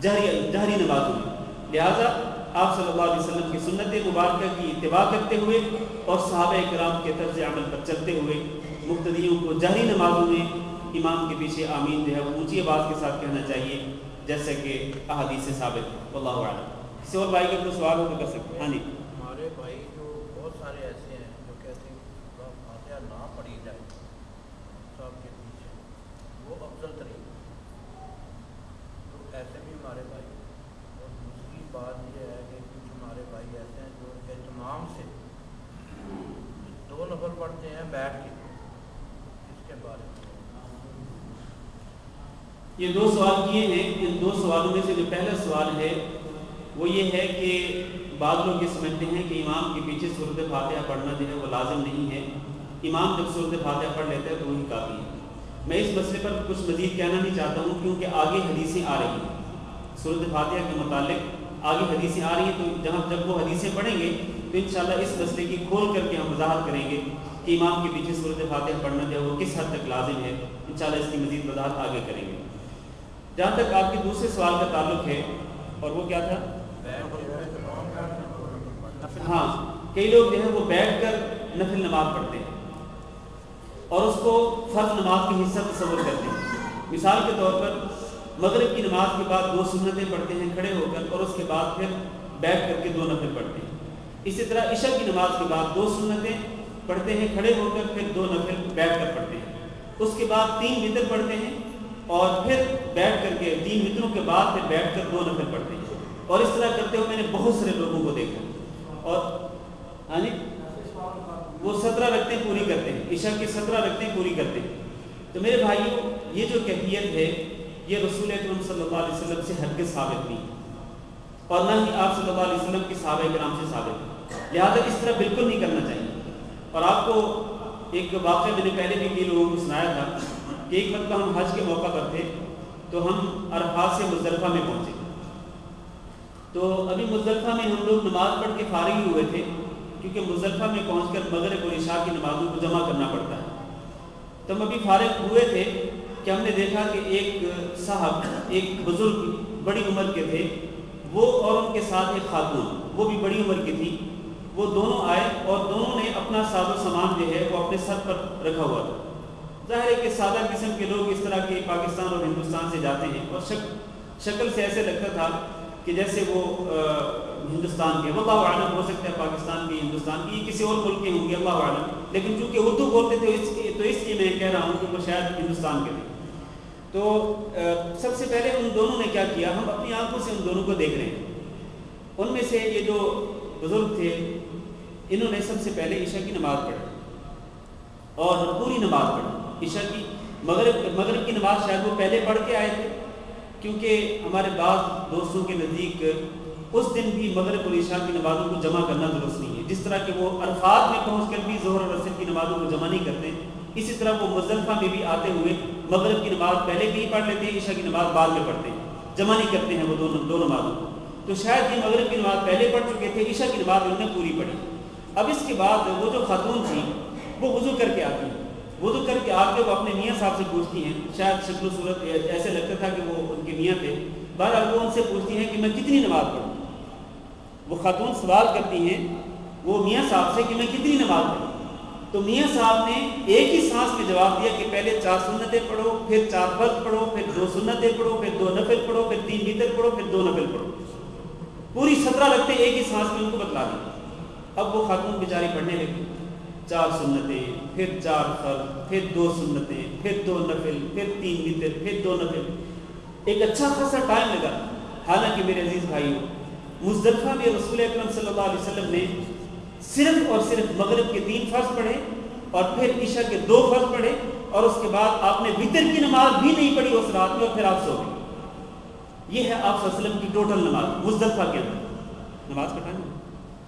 جہری نمازوں میں. لہٰذا آپ صلی اللہ علیہ وسلم کی سنت مبارکہ کی اتباع کرتے ہوئے اور صحابہ اکرام کے طرز عمل پر چلتے ہوئے مقتدیوں کو جہری نمازوں میں امام کے پیچھے آمین جو ہے وہ اونچی آواز کے ساتھ کہنا چاہیے, جیسے کہ احادیث سے ثابت ہے. واللہ اعلم. کسی اور بھائی کا کوئی سوال ہو تو کر سکتے ہیں. ہاں جی. ہمارے بھائی جو بہت سارے ایسے ہیں جو کہتے ہیں فاتحہ نہ پڑھی جائے صاحب کے پیچھے, وہ افضل ترین. تو ایسے بھی ہمارے بھائی. اور دوسری بات یہ ہے کہ کچھ ہمارے بھائی ایسے ہیں جو اہتمام سے 2 نفل پڑھتے ہیں بیٹھ کے, اس کے بارے میں یہ 2 سوال کیے ہیں. ان 2 سوالوں میں سے جو پہلا سوال ہے وہ یہ ہے کہ بعض لوگ یہ سمجھتے ہیں کہ امام کے پیچھے سورۃ فاتحہ پڑھنا جو ہے وہ لازم نہیں ہے, امام جب سورۃ فاتحہ پڑھ لیتا ہے تو وہی کافی ہے. میں اس مسئلے پر کچھ مزید کہنا نہیں چاہتا ہوں کیونکہ آگے حدیثیں آ رہی ہیں سورۃ فاتحہ کے متعلق, آگے حدیثیں آ رہی ہیں. تو جب وہ حدیثیں پڑھیں گے تو انشاءاللہ اس مسئلے کی کھول کر کے ہم وضاحت کریں گے کہ امام کے پیچھے سورۃ فاتحہ پڑھنا جو ہے وہ کس حد تک لازم ہے. انشاءاللہ اس کی مزید وضاحت آگے کریں گے. جہاں تک آپ کے دوسرے سوال کا تعلق ہے, اور وہ کیا تھا؟ ہاں, کئی لوگ جو ہے وہ بیٹھ کر نفل نماز پڑھتے ہیں اور اس کو فرض نماز کا حصہ تصور کرتے ہیں. مثال کے طور پر مغرب کی نماز کے بعد 2 سنتیں پڑھتے ہیں کھڑے ہو کر، اور اس کے بعد پھر بیٹھ کر کے 2 نفل پڑھتے ہیں۔ اسی طرح عشاء کی نماز کے بعد 2 سنتیں پڑھتے ہیں کھڑے ہو کر، پھر 2 نفل بیٹھ کر پڑھتے ہیں۔ اس کے بعد 3 وتر پڑھتے ہیں اور پھر بیٹھ کر کے 3 وتروں کے بعد پھر بیٹھ کر 2 نفل پڑھتے ہیں۔ اور اس طرح کرتے ہوئے میں نے بہت سارے لوگوں کو دیکھا، اور ہاں جی وہ 17 رکعتیں پوری کرتے ہیں، عشاء کی 17 رکعتیں پوری کرتے ہیں۔ تو میرے بھائیوں، یہ جو کیفیت ہے یہ رسول اکرم صلی اللہ علیہ وسلم سے ہرگز ثابت نہیں، اور نہ ہی آپ صلی اللہ علیہ وسلم کے صحابہ کرام سے ثابت ہے، لہٰذا اس طرح بالکل نہیں کرنا چاہیے۔ اور آپ کو ایک واقعہ میں نے پہلے بھی کئی لوگوں کو سنایا تھا کہ ایک مرتبہ ہم حج کے موقع پر تھے، تو ہم عرفات سے مزدلفہ میں پہنچے، تو ابھی مزدلفہ میں ہم لوگ نماز پڑھ کے فارغ ہی ہوئے تھے، کیونکہ مزدلفہ میں پہنچ کر مغرب اور عشاء کی نمازوں کو جمع کرنا پڑتا ہے۔ تو ہم ابھی فارغ ہوئے تھے کہ ہم نے دیکھا کہ ایک صاحب، ایک بزرگ بڑی عمر کے تھے، وہ اور ان کے ساتھ ایک خاتون، وہ بھی بڑی عمر کی تھی، وہ دونوں آئے اور دونوں نے اپنا ساز و سامان جو ہے وہ اپنے سر پر رکھا ہوا تھا۔ ظاہر ہے کہ سادہ قسم کے لوگ اس طرح کے پاکستان اور ہندوستان سے جاتے ہیں، اور شکل سے ایسے لگتا تھا کہ جیسے وہ ہندوستان کے، واللہ اعلم، ہو سکتا ہے پاکستان کی، ہندوستان کی، کسی اور ملک کے ہوں گے، اللہ اعلم، لیکن چونکہ اردو بولتے تھے تو اس لیے میں کہہ رہا ہوں کہ وہ شاید ہندوستان کے تھے۔ تو سب سے پہلے ان دونوں نے کیا کیا، ہم اپنی آنکھوں سے ان دونوں کو دیکھ رہے ہیں، ان میں سے یہ جو بزرگ تھے انہوں نے سب سے پہلے عشاء کی نماز پڑھی اور پوری نماز پڑھی۔ عشاء کی مغرب کی نماز شاید وہ پہلے پڑھ کے آئے تھے، کیونکہ ہمارے بعض دوستوں کے نزدیک اس دن بھی مغرب اور عشاء کی نمازوں کو جمع کرنا درست نہیں ہے، جس طرح کہ وہ عرفات میں پہنچ کر بھی ظہر اور عصر کی نمازوں کو جمع نہیں کرتے، اسی طرح وہ مزدلفہ میں بھی آتے ہوئے مغرب کی نماز پہلے بھی پڑھ لیتے ہیں، عشاء کی نماز بعد میں پڑھتے ہیں، جمع نہیں کرتے ہیں وہ دو نمازوں کو۔ تو شاید یہ مغرب کی نماز پہلے پڑھ چکے تھے، عشاء کی نماز انہوں نے پوری پڑھی۔ اب اس کے بعد وہ جو خاتون تھی وہ وضو کر کے آتی ہیں، وضو کر کے آ کے وہ اپنے میاں صاحب سے پوچھتی ہیں، شاید شکل و صورت ایسے لگتا تھا کہ وہ ان کے میاں تھے، بہرحال وہ ان سے پوچھتی ہیں کہ میں کتنی نماز پڑھوں۔ وہ خاتون سوال کرتی ہیں وہ میاں صاحب سے کہ میں کتنی نماز پڑھوں، تو میاں صاحب نے ایک ہی سانس میں جواب دیا کہ پہلے 4 سنتیں پڑھو، پھر 4 فرض پڑھو، پھر 2 سنتیں پڑھو، پھر 2 نفل پڑھو، پھر 3 وتر پڑھو، پھر 2 نفل پڑھو۔ پوری 17 رکعتیں ایک ہی سانس میں ان کو بتلا دی۔ اب وہ خاتون بیچاری پڑھنے لگی، 4 سنتیں، پھر 4 فرض، پھر 2 سنتیں، پھر 2 نفل، پھر 3 وتر، پھر 2 نفل۔ ایک اچھا خاصا ٹائم لگا۔ حالانکہ میرے عزیز بھائیوں، مزدلفہ میں رسول اکرم صلی اللہ علیہ وسلم نے صرف اور صرف مغرب کے 3 فرض پڑھے اور پھر عشاء کے 2 فرض پڑھے، اور اس کے بعد آپ نے وتر کی نماز بھی نہیں پڑھی اس رات میں، اور پھر آپ سو گئے۔ یہ ہے آپ صلی اللہ علیہ وسلم کی ٹوٹل نماز مزدلفہ کے اندر۔ نماز کا ٹائم ہے،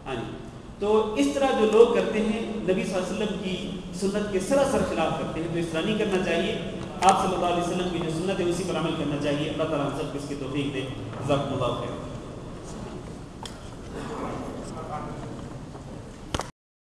ہاں جی۔ تو اس طرح جو لوگ کرتے ہیں نبی صلی اللہ علیہ وسلم کی سنت کے سراسر خلاف کرتے ہیں، تو اس طرح نہیں کرنا چاہیے۔ آپ صلی اللہ علیہ وسلم کی جو سنت ہے اسی پر عمل کرنا چاہیے۔ اللہ تعالیٰ ہم سب کو اس کی توفیق دے۔ جزاکم اللہ خیر۔